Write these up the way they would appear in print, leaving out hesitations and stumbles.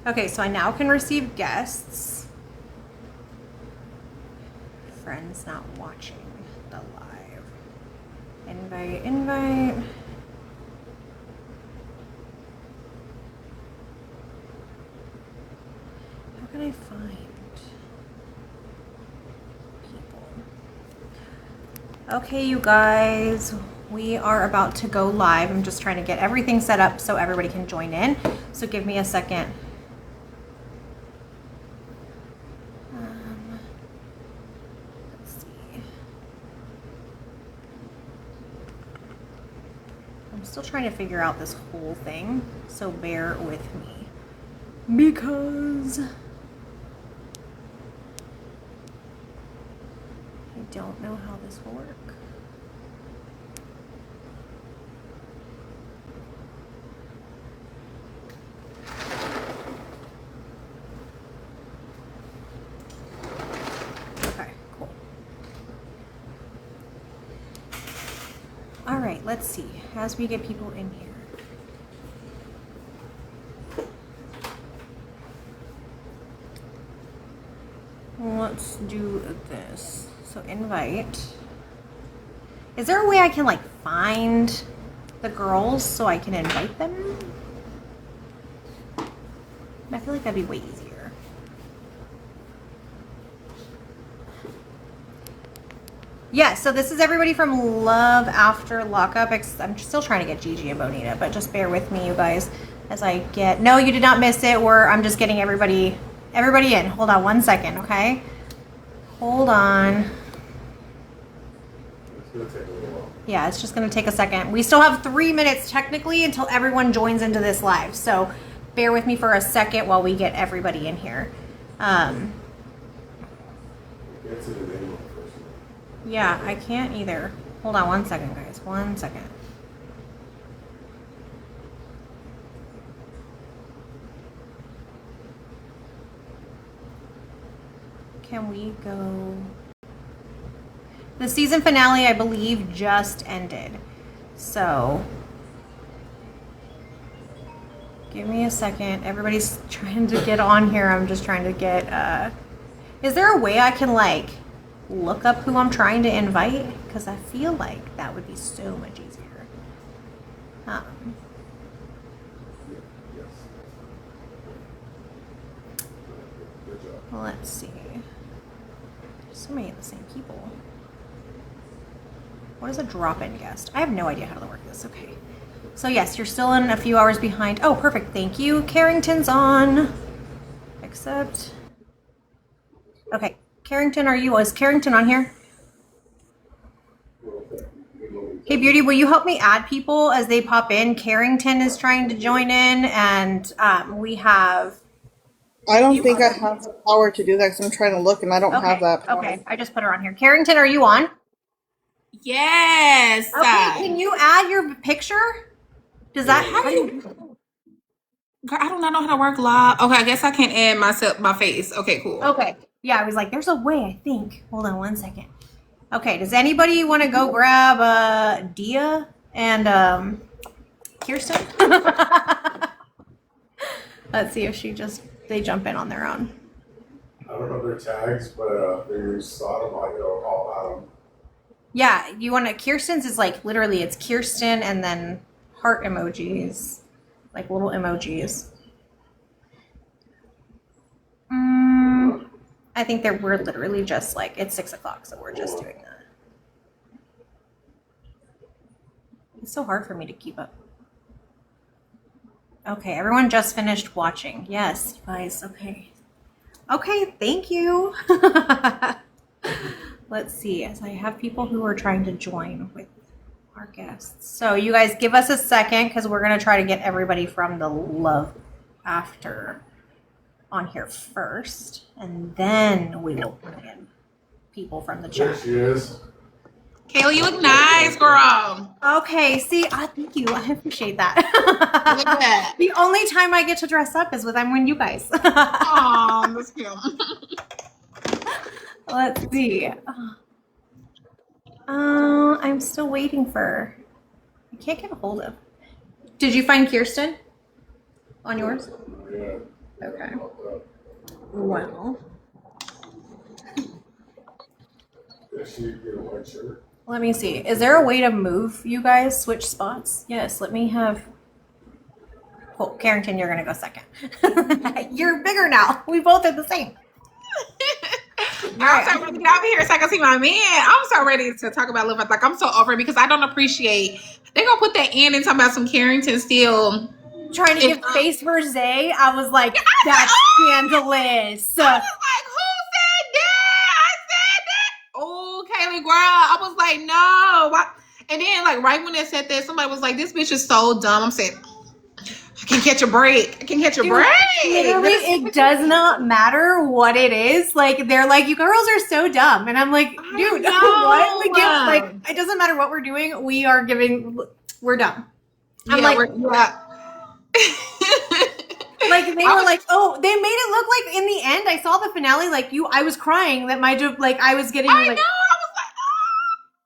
Okay, so I now can receive guests. Friends not watching the live. Invite, invite. How can I find people? Okay, you guys, we are about to go live. I'm just trying to get everything set up so everybody can join in. So give me a second. Let's see. I'm still trying to figure out this whole thing, so bear with me. Because I don't know how this will work. Okay, cool. All right, let's see. As we get people in here. Let's do this. So invite. Is there a way I can like find the girls so I can invite them? I feel like that'd be way easier. Yeah, so this is everybody from Love After Lockup. I'm still trying to get Gigi and Bonita, but just bear with me, you guys, as I get... No, you did not miss it. I'm just getting everybody in. Hold on one second, okay? Hold on. It's gonna take a little while. Yeah, it's just going to take a second. We still have 3 minutes technically until everyone joins into this live. So bear with me for a second while we get everybody in here. Get to the name of the first one. Yeah, I can't either. Hold on one second, guys. 1 second. Can we go... The season finale, I believe, just ended. So... Give me a second. Everybody's trying to get on here. I'm just trying to get... Is there a way I can, like, look up who I'm trying to invite? Because I feel like that would be so much easier. Yes. Good job. Let's see. There's so many of the same people. What is a drop-in guest? I have no idea how to work this. Okay. So yes, you're still in a few hours behind. Oh, perfect. Thank you. Carrington's on. Accept. Okay. Karrington, is Karrington on here? Hey, Beauty, will you help me add people as they pop in? Carrington is trying to join in, and we have... I don't think I have the power to do that because I'm trying to look and I don't have that power. Okay, I just put her on here. Carrington, are you on? Yes. Okay, can you add your picture? Does that... How do you... Girl, I do not know how to work live. Okay, I guess I can add my face. Okay, cool. Okay. Yeah, I was like, there's a way, I think. Hold on one second. Okay, does anybody want to go grab Dia and Kirsten? Let's see if they jump in on their own. I don't know their tags, but they saw them. I'll add them. Yeah, you want to... Kirsten's is like, literally, it's Kirsten and then heart emojis. Like little emojis. I think we're literally just like, it's 6 o'clock, so we're just doing that. It's so hard for me to keep up. Okay, everyone just finished watching. Yes, you guys, okay. Okay, thank you. Let's see, as I have people who are trying to join with our guests. So you guys give us a second because we're going to try to get everybody from the Love After on here first, and then we will bring in people from the There chat. she is. Kayla, you look nice, girl. Okay, see, thank you. I appreciate that. Look at that. The only time I get to dress up is when you guys. Aw, that's cute. Let's see. I'm still waiting for... I can't get a hold of... Did you find Kirsten on yours? Yeah. Okay. Well, Did she get a white shirt? let me see. Is there a way to move you guys? Switch spots? Yes. Let me have. Cool. Carrington, you're gonna go second. You're bigger now. We both are the same. I'm so ready to get out of here so I can see my man. I'm so ready to talk about love. Like I'm so over it because I don't appreciate. They're gonna put that in and talk about some Carrington still Trying to give face for Zay. I was like, that's scandalous. I was like, who said that? I said that. Oh, Kaylee, girl. I was like, no. Why? And then, like, right when they said that, somebody was like, this bitch is so dumb. I'm saying, I can catch a break. I can catch a break. Literally, it does not matter what it is. Like, they're like, you girls are so dumb. And I'm like, dude, what? We give, like, it doesn't matter what we're doing. We're dumb. I'm like, like they were like, oh, they made it look like in the end. I saw the finale, like I was crying that my joke, like I was getting I like, know.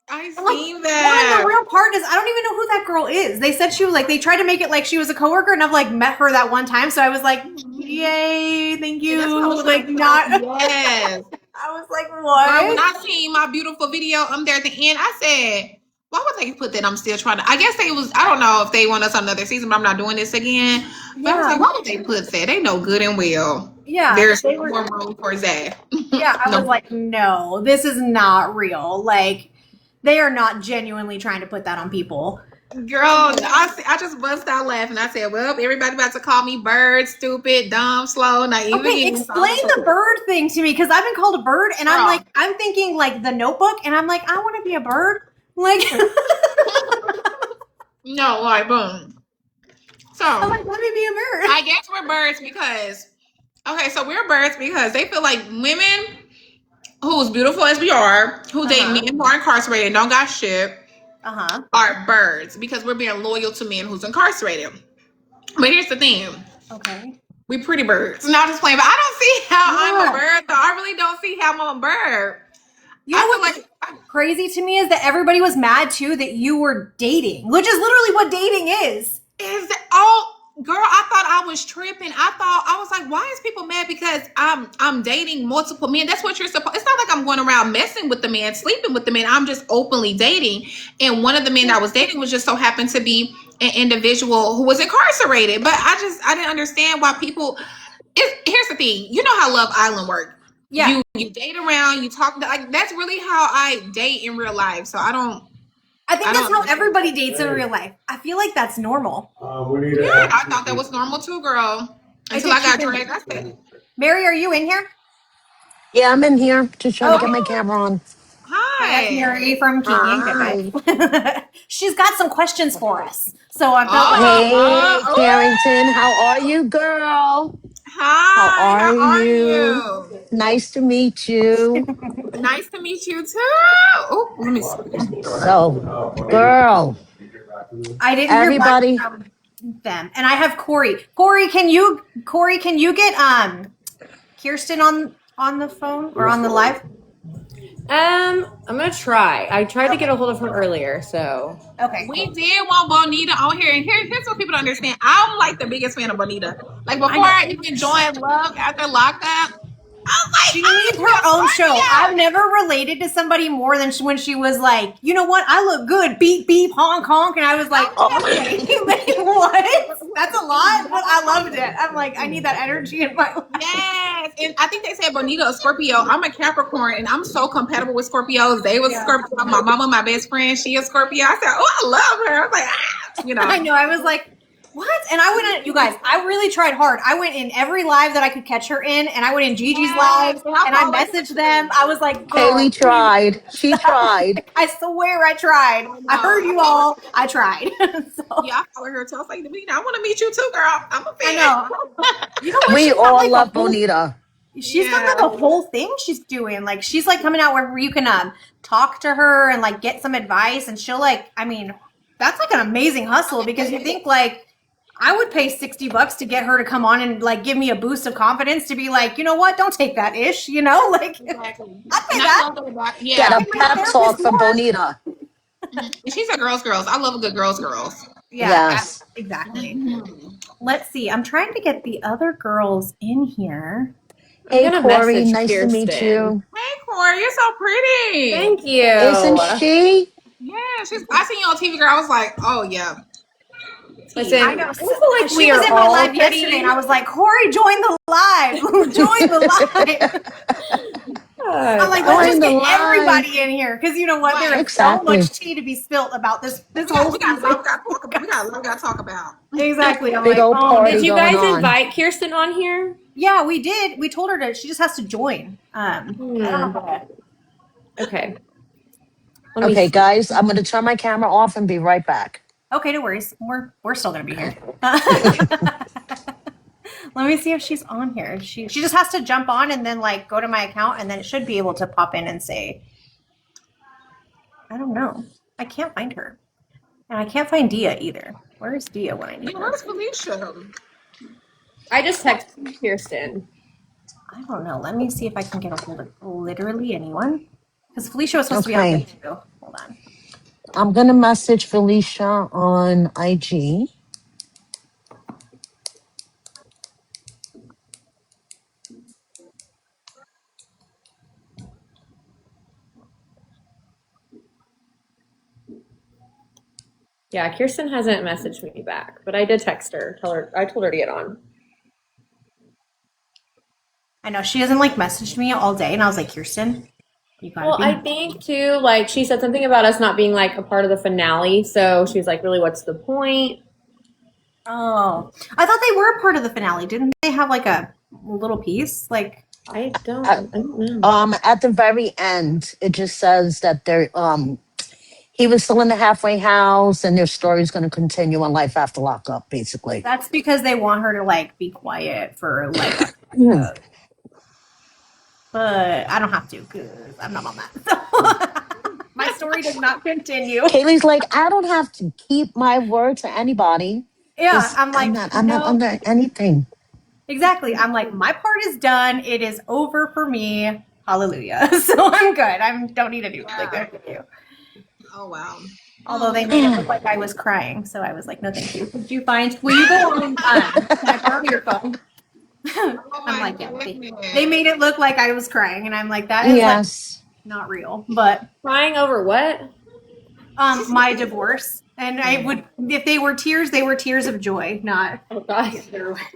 I was like, I seen like, that. one of the real part is I don't even know who that girl is. They said she was like, they tried to make it like she was a coworker, and I've like met her that one time, so I was like, yay, thank you. That's what I was Like not. Yes. I was like, Girl, what? when I seen my beautiful video there at the end, I said, why would they put that? I'm still trying to. I guess they was. I don't know if they want us on another season, but I'm not doing this again. But I was like, why would they put that? They know good and well. Yeah, There's more room for Zay. Yeah, I was like, no, this is not real. Like, they are not genuinely trying to put that on people. Girl, I just bust out laughing. I said, well, everybody about to call me bird, stupid, dumb, slow, naive. Okay, explain the bird thing to me, because I've been called a bird, and I'm like, I'm thinking like the Notebook, and I'm like, I want to be a bird. Like, no, like, boom. So, I'm like, let me be a bird. I guess we're birds because, okay, so we're birds because they feel like women who's beautiful as we are, who date men who are incarcerated and don't got shit, are birds because we're being loyal to men who's incarcerated. But here's the thing. Okay. We pretty birds. Not just playing, but I don't see how I'm a bird, though. I really don't see how I'm a bird. You know what's crazy to me is that everybody was mad too that you were dating, which is literally what dating is. Girl, I thought I was tripping. I was like, why is people mad because I'm dating multiple men? That's what you're supposed. It's not like I'm going around messing with the man, sleeping with the man. I'm just openly dating. And one of the men that I was dating was just so happened to be an individual who was incarcerated. But I didn't understand why people. Here's the thing. You know how Love Island works. Yeah. You date around. You talk. Like that's really how I date in real life. So I think that's how everybody dates in real life. I feel like that's normal. I thought that was normal too, girl. Until I got dragged. I said, Mary, are you in here? Yeah, I'm in here. Just trying to get my camera on. Hi. That's Mary from Kinky. She's got some questions for us. So I felt Hey, Karrington, how are you, girl? Hi. How are you? Nice to meet you. Nice to meet you too. Oh, let me see. So, girl. I didn't Everybody. hear back from them. And I have Corey. Corey, can you get Kirsten on the phone or on the live? I'm gonna try. I tried to get a hold of her earlier, so okay. We did want Bonita on here, and here's what people don't understand. I'm like the biggest fan of Bonita. Like before I even joined Love after lockup, I was like, she needs her own show. I've never related to somebody more than when she was like, you know what? I look good. Beep beep honk honk, and I was like, okay, what? That's a lot, but I loved it. I'm like, I need that energy in my life. Yes, and I think they said Bonita a Scorpio. I'm a Capricorn, and I'm so compatible with Scorpios. They was Scorpio. My mama, my best friend, she is Scorpio. I said, oh, I love her. I was like, I know. I was like, what? And I went in, you guys, I really tried hard. I went in every live that I could catch her in, and I went in Gigi's lives, and I messaged them. I was like, Haley tried. She tried. I swear I tried. I heard you all. I tried. Yeah, I followed her too. I was like, I want to meet you too, girl. I'm a fan. I know. You know what? We all love Bonita. She's got like a whole thing she's doing. Like she's like coming out where you can talk to her and like get some advice, and she'll like, I mean, that's like an amazing hustle because you think like, I would pay $60 to get her to come on and like give me a boost of confidence to be like, you know what? Don't take that ish, you know? Like exactly. I'd pay that. Get a pep talk from Bonita. She's a girls. I love a good girls. Yeah, yes. exactly. let's see. I'm trying to get the other girls in here. Hey, gonna Corey, message nice to meet Kirsten. you. Hey, Corey, you're so pretty. Thank you. Isn't she? Yeah, I seen you on TV, girl. I was like, oh yeah. Listen, I know. I feel like She we was are in my all live pretty. yesterday, and I was like, Corey, join the live. Join the live. I'm like, let's Join just the get live. everybody in here because you know what? There is Exactly. so much tea to be spilt about this whole We got a season. lot to talk about. Exactly. I'm Big like, old oh, party Did you going guys on. invite Kirsten on here? yeah, we did. We told her to. She just has to join. I don't know how to. Okay. Let me Okay, see. guys, I'm going to turn my camera off and be right back. Okay, no worries. We're still gonna be here. Let me see if she's on here. She just has to jump on and then like go to my account and then it should be able to pop in and say. I don't know. I can't find her, and I can't find Dia either. Where is Dia when I need her? Where's Felicia? I just texted Kirsten. I don't know. Let me see if I can get a hold of literally anyone. Because Felicia was supposed to be on Okay. here too. Hold on. I'm going to message Felicia on IG. Yeah, Kirsten hasn't messaged me back, but I did text her. I told her to get on. I know she hasn't like messaged me all day, and I was like, Kirsten, you gotta Well, be. I think too, like she said something about us not being like a part of the finale, so she was like, "Really, what's the point?" Oh, I thought they were a part of the finale. Didn't they have like a little piece? Like, I don't know. At the very end, it just says that he was still in the halfway house and their story is going to continue on life after lockup, basically. that's because they want her to like be quiet for like. Hmm. But I don't have to because I'm not on that. So my story does not continue. Kaylee's like, I don't have to keep my word to anybody. Yeah, 'cause I'm like, I'm not no. under anything. Exactly. I'm like, my part is done. It is over for me. Hallelujah. So I'm good. I don't need to do like that with you. Oh wow. Although they made it look like I was crying, so I was like, no, thank you. Did you find? Will you go on? Can I borrow your phone? I'm like, yeah. They made it look like I was crying, and I'm like, that is like Yes. not real. But Crying over what? my divorce, and I would, if they were tears of joy, not Oh gosh.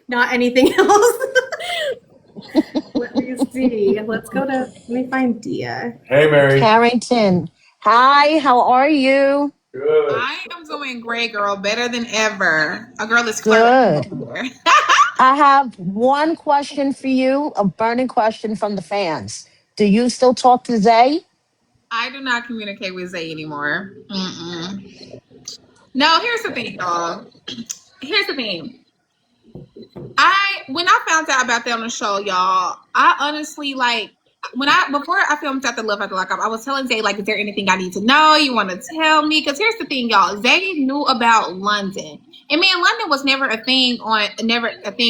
not anything else. Let me see. Let's go to. Let me find Dia. Hey, Mary. Carrington. Hi, how are you? Good. I am doing great, girl. Better than ever. A girl is Good. flirting over here. I have one question for you, a burning question from the fans. Do you still talk to Zay? I do not communicate with Zay anymore. No, here's the thing, y'all. Here's the thing. When I found out about that on the show, y'all, I honestly like before I filmed out the Love After Lockup, I was telling Zay like, is there anything I need to know? You want to tell me? Because here's the thing, y'all. Zay knew about London, and me and London was never a thing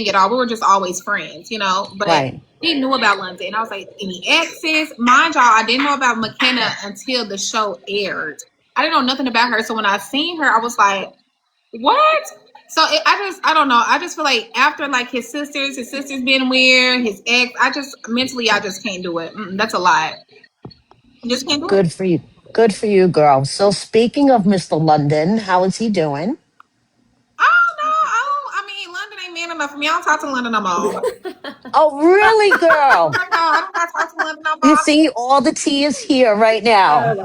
at all. We were just always friends, you know. But Right. he knew about London, and I was like, any exes? Mind y'all, I didn't know about McKenna until the show aired. I didn't know nothing about her, so when I seen her, I was like, what? So I don't know. I just feel like after like his sisters being weird, his ex, I just can't do it. That's a lot. Just can't do it. Good for you. Good for you, girl. So speaking of Mr. London, how is he doing? I don't know. I mean, London ain't man enough for me. I don't talk to London no more. Oh, really, girl? I don't talk to London no You more. see, all the tea is here right now.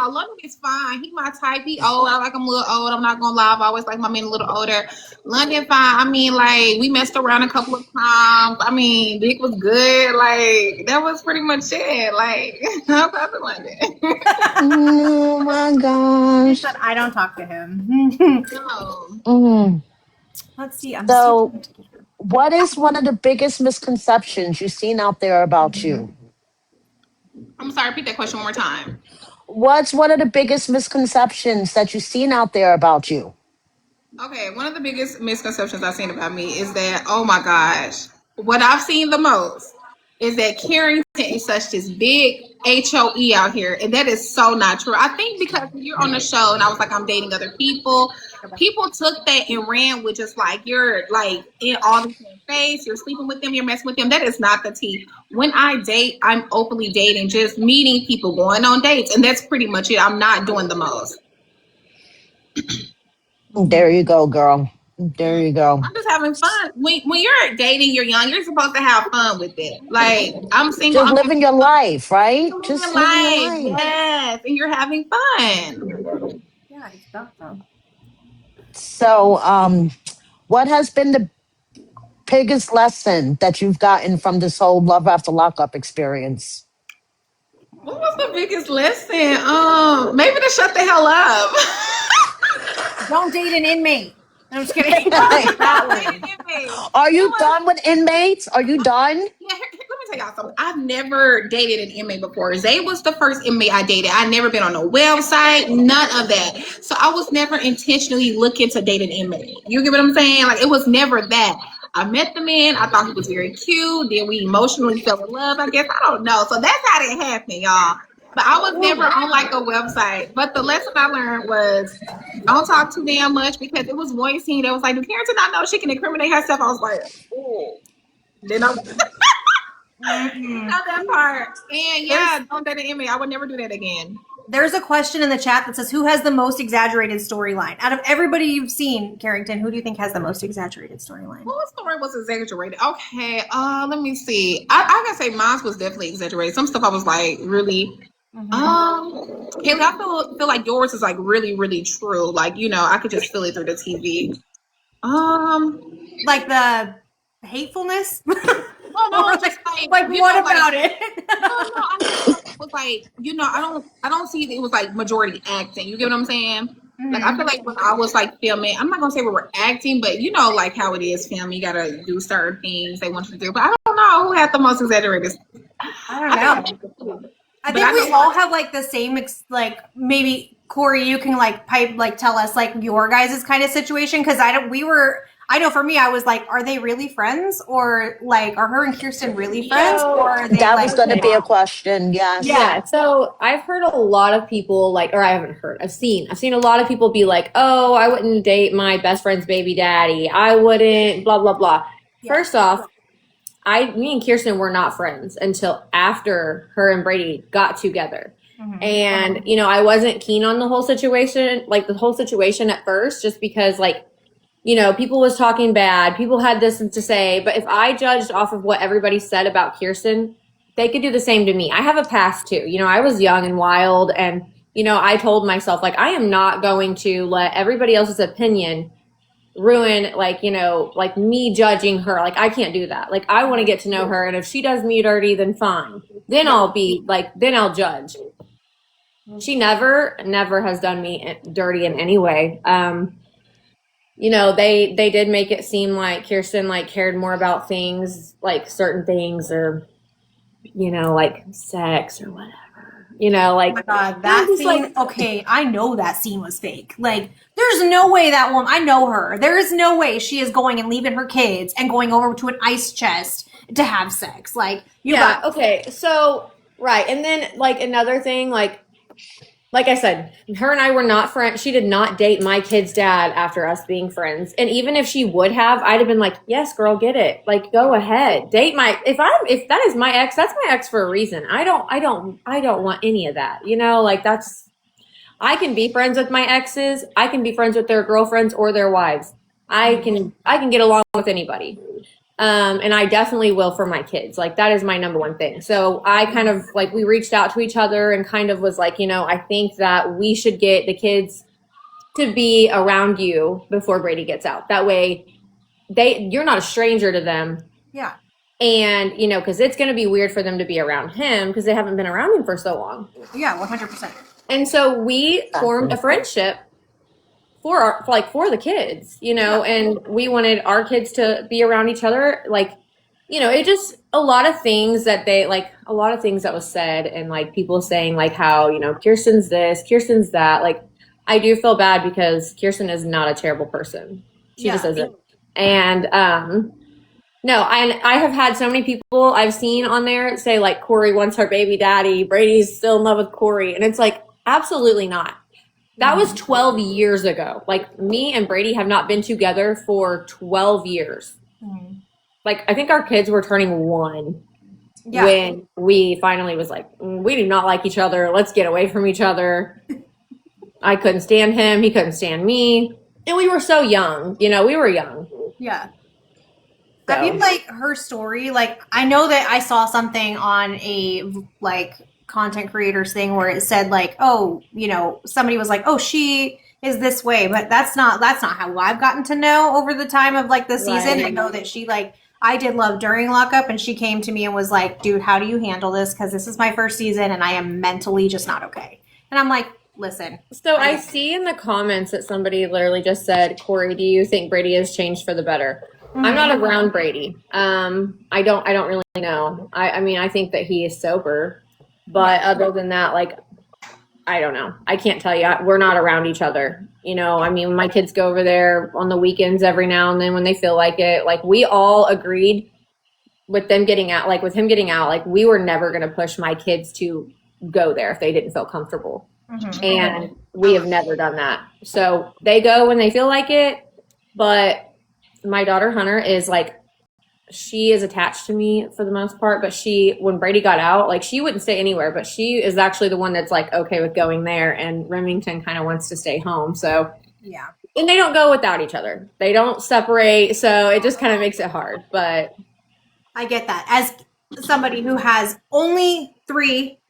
London is fine. He my type. He old. I like him a little old. I'm not gonna lie. I've always liked my men a little older. London fine. I mean, like we messed around a couple of times. I mean, dick was good. Like that was pretty much it. Like I'm talking to London. Oh my She gosh. said, I don't talk to him. No. Mm. Let's see. I'm So, still. what is one of the biggest misconceptions you've seen out there about you? I'm sorry. Repeat that question one more time. What's one of the biggest misconceptions that you've seen out there about you? Okay, one of the biggest misconceptions I've seen about me is that, oh my gosh, what I've seen the most is that Carrington is such this big HOE out here, and that is so not true. I think because you're on the show, and I was like, I'm dating other people. people took that and ran with just like you're like in all the face, you're sleeping with them, you're messing with them. That is not the tea. When I date, I'm openly dating, just meeting people, going on dates, and that's pretty much it. I'm not doing the most. There you go, girl. There you go. I'm just having fun. When you're dating, you're young, you're supposed to have fun with it. Like I'm single, Just I'm living your life, right? living Just living your life. life. Yes, and you're having fun. Yeah, exactly. So, what has been the biggest lesson that you've gotten from this whole love after lockup experience? What was the biggest lesson? Maybe to shut the hell up. Don't date an inmate. I'm just kidding. That one. Are you done with inmates? Are you done? Yeah, let me tell y'all something. I've never dated an inmate before. Zay was the first inmate I dated. I never been on a website, none of that. So I was never intentionally looking to date an inmate. You get what I'm saying? Like it was never that. I met the man. I thought he was very cute. Then we emotionally fell in love. I guess I don't know. So that's how it happened, y'all. But I was never on like a website. But the lesson I learned was don't talk too damn much because it was one scene that was like, do Karrington not know she can incriminate herself? I was like, oh. Then I not that part. And yeah, don't date an inmate. I would never do that again. There's a question in the chat that says, who has the most exaggerated storyline? Out of everybody you've seen, Karrington, who do you think has the most exaggerated storyline? What story was exaggerated? Okay, let me see. I can say mine was definitely exaggerated. Some stuff I was like really Haley, I feel like yours is like really, really true. Like, you know, I could just feel it through the TV. Like the hatefulness? No, just like what about it? I just it was like, you know, I don't see it was like majority acting. You get what I'm saying? Mm-hmm. Like I feel like when I was like filming, I'm not gonna say we were acting, but you know, like how it is filming, you gotta do certain things they want you to do. But I don't know who had the most exaggerated. I don't know. I think we all have like the same, like maybe Corey, you can like tell us like your guys' kind of situation. Cause I know for me, I was like, are they really friends or like, are her and Kirsten really friends? Or are they that was going to be a question. Yes. Yeah. So I've heard a lot of people like, or I haven't heard, I've seen a lot of people be like, oh, I wouldn't date my best friend's baby daddy. I wouldn't blah, blah, blah. Yeah. First off, me and Kirsten were not friends until after her and Brady got together. Mm-hmm. And, you know, I wasn't keen on the whole situation at first, just because like, you know, people was talking bad. People had this to say, but if I judged off of what everybody said about Kirsten, they could do the same to me. I have a past too. You know, I was young and wild and, you know, I told myself like, I am not going to let everybody else's opinion ruin like, you know, like me judging her. Like I can't do that. Like I want to get to know her. And if she does me dirty, then fine. Then I'll judge. She never has done me dirty in any way. You know, they did make it seem like Kirsten like cared more about things, like certain things or, you know, like sex or whatever, you know, like. Oh my God, that scene, like, okay, I know that scene was fake. Like, there's no way that woman, I know her. There is no way she is going and leaving her kids and going over to an ice chest to have sex. Like, okay. So, right. And then like another thing, like I said, her and I were not friends. She did not date my kid's dad after us being friends. And even if she would have, I'd have been like, yes, girl, get it. Like, go ahead. Date if that is my ex, that's my ex for a reason. I don't want any of that. You know, like I can be friends with my exes. I can be friends with their girlfriends or their wives. I can get along with anybody. And I definitely will for my kids. Like that is my number one thing. So I kind of like, we reached out to each other and kind of was like, you know, I think that we should get the kids to be around you before Brady gets out. That way you're not a stranger to them. Yeah. And, you know, cause it's going to be weird for them to be around him because they haven't been around him for so long. Yeah, 100%. And so we formed a friendship for the kids, you know, and we wanted our kids to be around each other. Like, you know, it just a lot of things that was said and like people saying like how, you know, Kirsten's this, Kirsten's that. Like, I do feel bad because Kirsten is not a terrible person. She just isn't. And, no, I have had so many people I've seen on there say like Corey wants her baby daddy. Brady's still in love with Corey. And it's like, absolutely not. That was 12 years ago. Like, me and Brady have not been together for 12 years. Like, I think our kids were turning 1 when we finally was like, we do not like each other. Let's get away from each other. I couldn't stand him. He couldn't stand me. And we were so young. You know, we were young. Yeah. So. I mean, like, her story, like, I know that I saw something on a, like, content creators thing where it said, like, oh, you know, somebody was like, oh, she is this way, but that's not how I've gotten to know over the time of, like, the season. Right. I know that she, like, I did love during lockup, and she came to me and was like, dude, how do you handle this? Because this is my first season, and I am mentally just not okay. And I'm like, listen. So I see in the comments that somebody literally just said, Corey, do you think Brady has changed for the better? I'm not around Brady. I don't really know. I mean, I think that he is sober, but other than that, like, I don't know. I can't tell you. We're not around each other. You know, I mean, my kids go over there on the weekends every now and then when they feel like it. Like, we all agreed with them getting out, like with him getting out, like, we were never going to push my kids to go there if they didn't feel comfortable. And we have never done that. So they go when they feel like it. But my daughter Hunter is like, she is attached to me for the most part, but when Brady got out, like, she wouldn't stay anywhere, but she is actually the one that's like okay with going there, and Remington kind of wants to stay home. So yeah, and they don't go without each other. They don't separate, so it just kind of makes it hard. But I get that as somebody who has only 3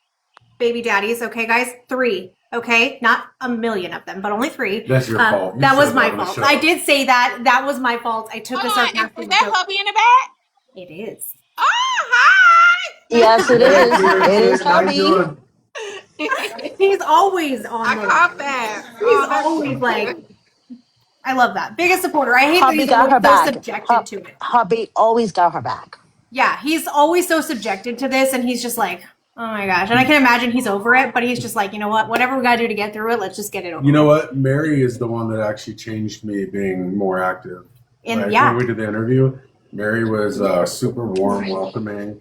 baby daddies. Okay, guys, 3. Okay, not a million of them, but only 3. That's your fault. You That was said my that on the fault. show. I did say that. That was my fault. I took a Hold on, sarcastic is that joke. hubby in the back? It is. Oh, hi. Yes, it is. It is How you hubby. doing? He's always on. I the- caught that. He's always like. I love that. Biggest supporter. I hate that Hubby he's got her always so back. subjected to it. Hubby always got her back. Yeah, he's always so subjected to this, and he's just like, oh my gosh. And I can imagine he's over it, but he's just like, you know what? Whatever we gotta do to get through it, let's just get it over. You know what? Mary is the one that actually changed me being more active. And Right? yeah, When we did the interview, Mary was super warm, welcoming,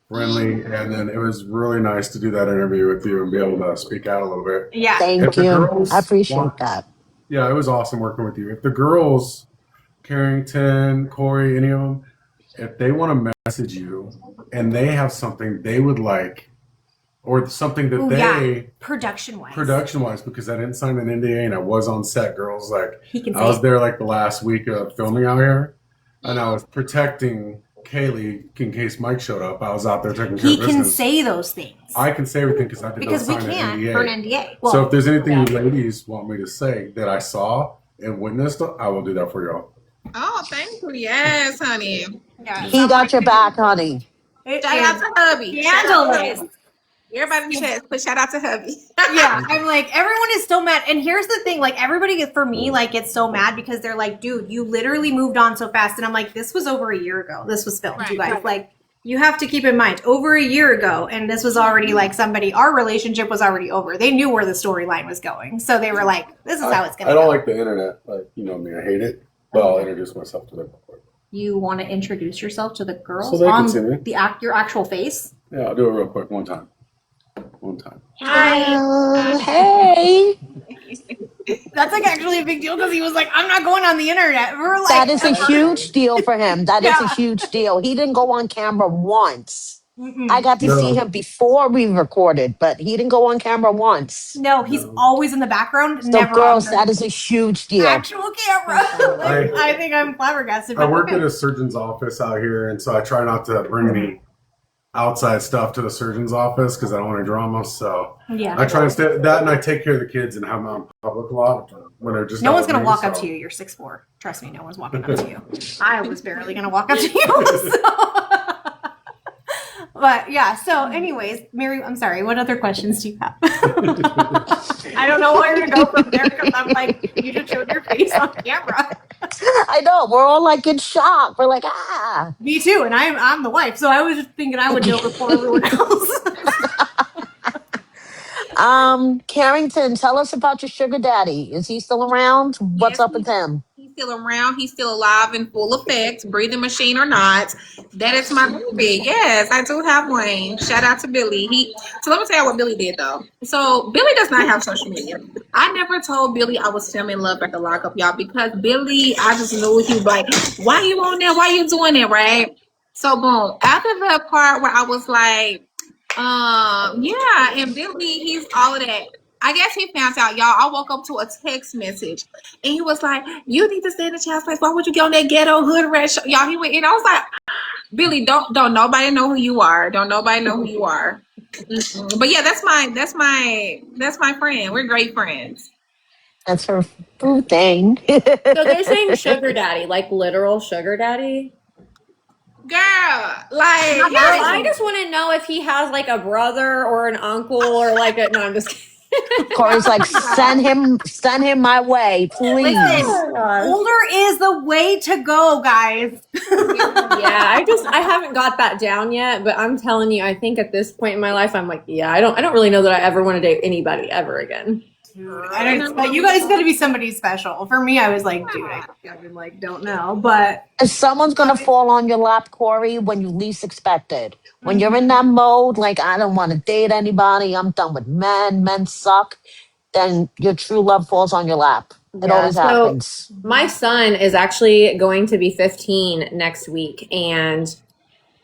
friendly, and then it was really nice to do that interview with you and be able to speak out a little bit. yeah. Thank If the you. girls I appreciate want- that. Yeah, it was awesome working with you. If the girls, Carrington, Corey, any of them, if they want to message you and they have something they would like, or something that Ooh, they yeah. Production wise. production wise, because I didn't sign an NDA and I was on set, girls, like He can I was say. there like the last week of filming out here, and I was protecting Kaylee in case Mike showed up. I was out there taking care He of can business. say those things. I can say everything because I did Because we not sign can't an NDA. for an NDA. Well, So if there's anything you ladies want me to say that I saw and witnessed, I will do that for y'all. Oh, thank you. Yes, honey. yeah, He got your back, honey. it Shout out is to hubby. Shout out to scandalous. hubby. Everybody in the chat, but shout out to hubby. Yeah, I'm like, everyone is so mad. And here's the thing, like, everybody for me, like, gets so mad because they're like, dude, you literally moved on so fast. And I'm like, this was over a year ago. This was filmed, you Right, guys. right. Like, you have to keep in mind, over a year ago, and this was already like our relationship was already over. They knew where the storyline was going. So they were like, this is how it's going I to don't go. like the internet. Like, you know me, I hate it. But I'll introduce myself to them. You want to introduce yourself to the girls So they can on see me. your actual face? Yeah, I'll do it real quick. One time. Hey, That's like actually a big deal because he was like, I'm not going on the internet. We were like, that is a huge deal for him. That is a Yeah. huge deal. He didn't go on camera once. Mm-mm. I got to see him before we recorded, but he didn't go on camera once. No, he's always in the background. So, never girls, on the that is a huge deal. actual camera. Like, I think I'm flabbergasted. I but work okay. at a surgeon's office out here, and so I try not to bring any outside stuff to the surgeon's office because I don't want any drama. So Yeah. I try to stay that, and I take care of the kids and have them out in public a lot when they're just. No out one's with gonna me, walk up so- to you. You're 6'4". Trust me, no one's walking up to you. I was barely gonna walk up to you. So. But yeah. So, anyways, Mary, I'm sorry. What other questions do you have? I don't know where to go from there because I'm like, you just showed your face on camera. I know. We're all like in shock. We're like, ah. Me too, and I'm the wife, so I was just thinking I would know before everyone else. Carrington, tell us about your sugar daddy. Is he still around? What's Yes, up with him? He's still around. He's still alive in full effect, breathing machine or not. That is my baby. Yes, I do have one. Shout out to Billy. So let me tell you what Billy did though. So Billy does not have social media. I never told Billy I was filming Love at the Lockup, y'all, because Billy, I just knew he was like, why you on there? Why you doing it, right? So boom, after the part where I was like, yeah, and Billy, he's all of that. I guess he found out, y'all. I woke up to a text message, and he was like, "You need to stay in the child's place. Why would you get on that ghetto hood rat show?" Y'all, he went, and I was like, "Billy, don't nobody know who you are. Don't nobody know who you are." Mm-mm. But yeah, that's my friend. We're great friends. That's her boo thing. So they're saying sugar daddy, like literal sugar daddy. Girl, like, Girl, I just want to know if he has like a brother or an uncle or like a. No, I'm just kidding. Corey's like, send him my way, please. Listen, older is the way to go, guys. Yeah, I haven't got that down yet, but I'm telling you, I think at this point in my life, I'm like, yeah, I don't really know that I ever want to date anybody ever again. I don't, but you guys got to be somebody special. For me, I was like, dude, I like don't know, but If someone's gonna fall on your lap, Corey, when you least expect it. When you're in that mode, like I don't want to date anybody, I'm done with men suck, then your true love falls on your lap. It always happens. My son is actually going to be 15 next week, and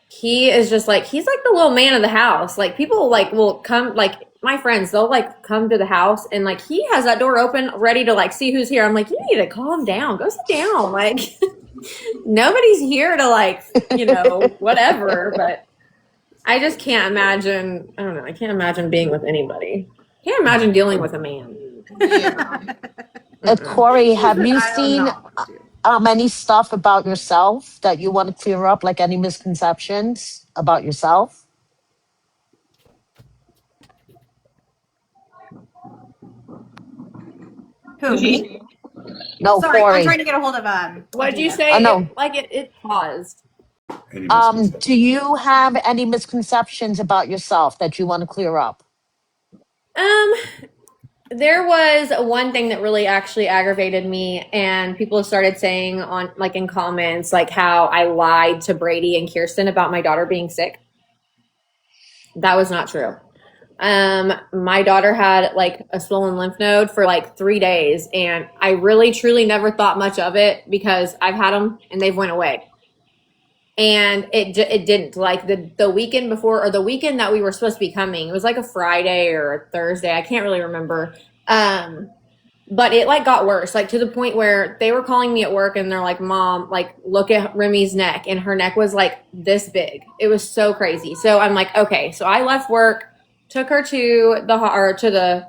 he is just like, he's like the little man of the house. Like people like will come, like my friends, they'll like come to the house and like he has that door open ready to like see who's here. I'm like, you need to calm down, go sit down. Like nobody's here to like, whatever. But I just can't imagine, I don't know, I can't imagine being with anybody. Can't imagine dealing with a man. Yeah. Corey, have you seen any stuff about yourself that you want to clear up, like any misconceptions about yourself? who? Me? No, Sorry, Corey. I'm trying to get a hold of What did you Gina. say? Oh, no. It paused. Any misconceptions? Do you have any misconceptions about yourself that you want to clear up? There was one thing that really actually aggravated me, and people started saying on like in comments like how I lied to Brady and Kirsten about my daughter being sick. That was not true. My daughter had like a swollen lymph node for like 3 days, and I really truly never thought much of it because I've had them and they've went away. And it didn't, like the weekend before, or the weekend that we were supposed to be coming, it was like a Friday or a Thursday, I can't really remember. But it like got worse, like to the point where they were calling me at work and they're like, Mom, like look at Remy's neck, and her neck was like this big. It was so crazy. So I'm like, okay. So I left work, took her to the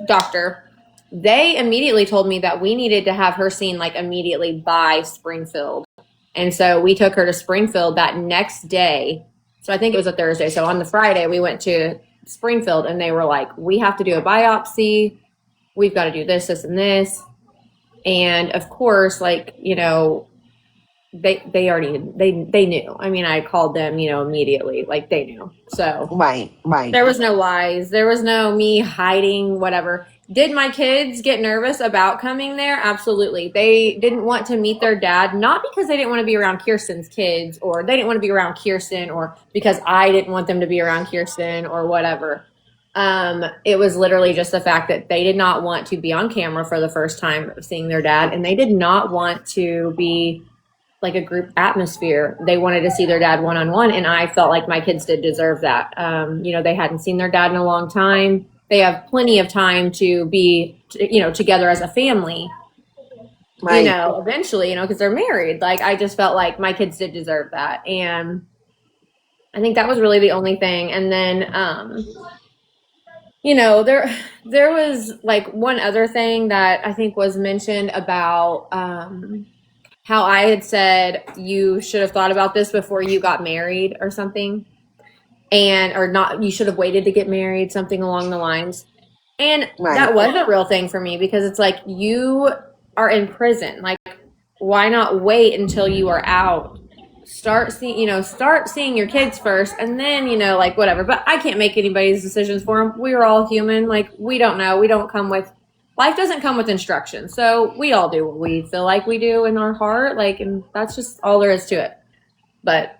doctor. They immediately told me that we needed to have her seen like immediately by Springfield. And so we took her to Springfield that next day. So I think it was a Thursday. So on the Friday, we went to Springfield and they were like, we have to do a biopsy. We've got to do this, this, and this. And of course, like, they already, they knew. I mean, I called them, immediately, like they knew. So Right. there was no lies. There was no me hiding, whatever. Did my kids get nervous about coming there? Absolutely. They didn't want to meet their dad, not because they didn't want to be around Kirsten's kids, or they didn't want to be around Kirsten, or because I didn't want them to be around Kirsten or whatever. It was literally just the fact that they did not want to be on camera for the first time seeing their dad, and they did not want to be like a group atmosphere. They wanted to see their dad one-on-one, and I felt like my kids did deserve that. They hadn't seen their dad in a long time. They have plenty of time to be, together as a family, Right. Eventually, because they're married. Like, I just felt like my kids did deserve that. And I think that was really the only thing. And then, there was like one other thing that I think was mentioned about, how I had said you should have thought about this before you got married or something. Or not, you should have waited to get married, something along the lines. And that was a real thing for me, because it's like, you are in prison. Like, why not wait until you are out? Start seeing your kids first, and then, whatever. But I can't make anybody's decisions for them. We are all human. Like, we don't know. We don't come with life doesn't come with instructions. So we all do what we feel like we do in our heart. Like, and that's just all there is to it. But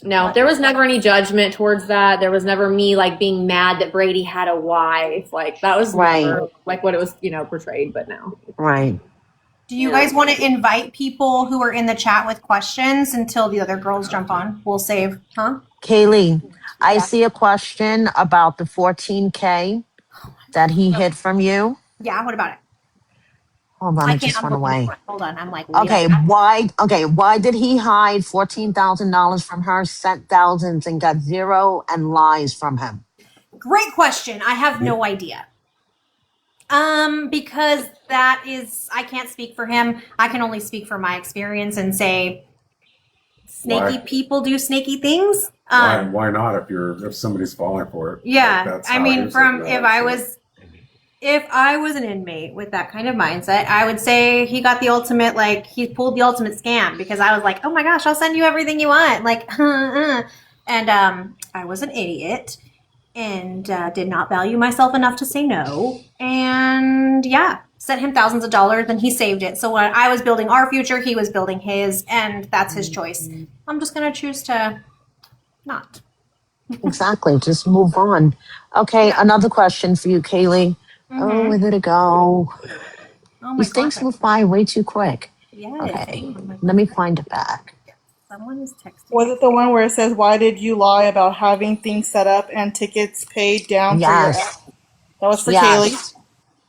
no, there was never any judgment towards that. There was never me like being mad that Brady had a wife. Like that was Right. never like what it was, portrayed. But no. Right. Do you guys want to invite people who are in the chat with questions until the other girls jump on? We'll save, huh? Kaylee, I Yeah. see a question about the 14K that he hid from you. Yeah, what about it? Hold on, I it just can't, went I'm looking away. for it. Hold on, I'm like, Okay, why did he hide $14,000 from her, sent thousands, and got zero and lies from him? Great question. I have no idea. Because that is, I can't speak for him. I can only speak for my experience and say snaky Why? people do snaky things. Why not if somebody's falling for it? Yeah, Like, that's I how mean, was from looking at if I was an inmate with that kind of mindset, I would say he got the ultimate, like he pulled the ultimate scam, because I was like, oh my gosh, I'll send you everything you want, like, and I was an idiot and did not value myself enough to say no, and yeah, sent him thousands of dollars, and he saved it. So when I was building our future, he was building his, and that's his choice. I'm just gonna choose to not. Exactly. Just move on. Okay, Yeah. another question for you, Kaylee. Oh, where did it go? Oh my These things gosh. move by way too quick. Yes. Okay, Oh my let me find it back. Someone is texting. Was it the one where it says, "Why did you lie about having things set up and tickets paid down for your Yes, ex?" That was for Kaylee.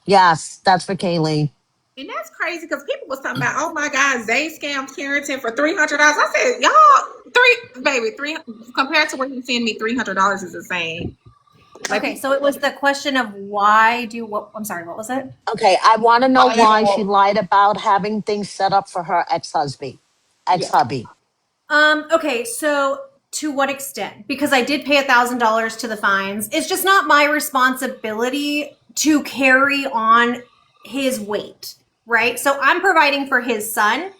yes, that's for Kaylee. And that's crazy because people was talking about, oh my God, Zay scammed Carrington for $300. I said, y'all, three compared to what he's sending me, $300 is insane. Like, Okay, so it was the question of why do what? I'm sorry, what was it? Okay, I want to know I why know. she lied about having things set up for her ex-hubby. Okay, so to what extent? Because I did pay $1,000 to the fines. It's just not my responsibility to carry on his weight, right? So I'm providing for his son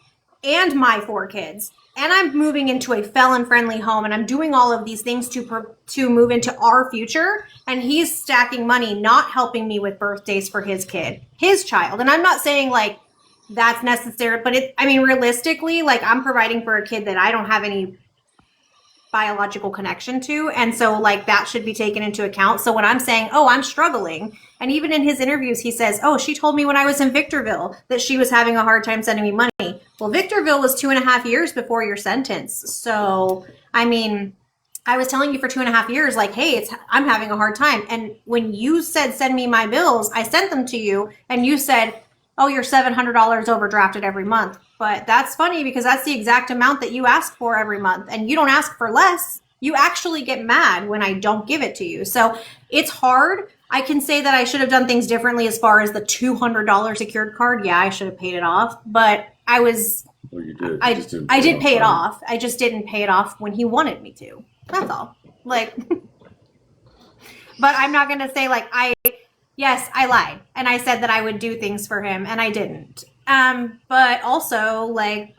and my 4 kids, and I'm moving into a felon-friendly home, and I'm doing all of these things to move into our future. And he's stacking money, not helping me with birthdays for his kid, his child. And I'm not saying like that's necessary, but realistically, like I'm providing for a kid that I don't have any biological connection to, and so like that should be taken into account. So when I'm saying, oh, I'm struggling, and even in his interviews he says, oh, she told me when I was in Victorville that she was having a hard time sending me money. Well, Victorville was 2.5 years before your sentence. So I mean, I was telling you for 2.5 years, like, hey, I'm having a hard time. And when you said send me my bills, I sent them to you, and you said, oh, you're $700 overdrafted every month. But that's funny because that's the exact amount that you ask for every month, and you don't ask for less. You actually get mad when I don't give it to you. So it's hard. I can say that I should have done things differently as far as the $200 secured card. Yeah, I should have paid it off, but I was, Well, you did. I You just didn't did pay it upfront. off. I just didn't pay it off when he wanted me to. That's all. Like, but I'm not going to say like yes, I lied, and I said that I would do things for him, and I didn't. But also, like,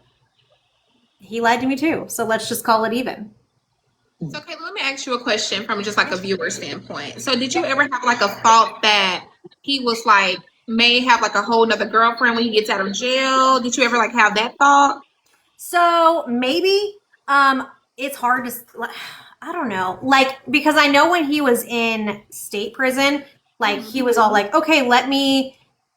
he lied to me too. So let's just call it even. so, okay, let me ask you a question from just like a viewer standpoint. So, did you ever have like a thought that he was like, may have like a whole nother girlfriend when he gets out of jail? Did you ever like have that thought? So maybe, it's hard to, I don't know, like, because I know when he was in state prison, like he was all like, okay,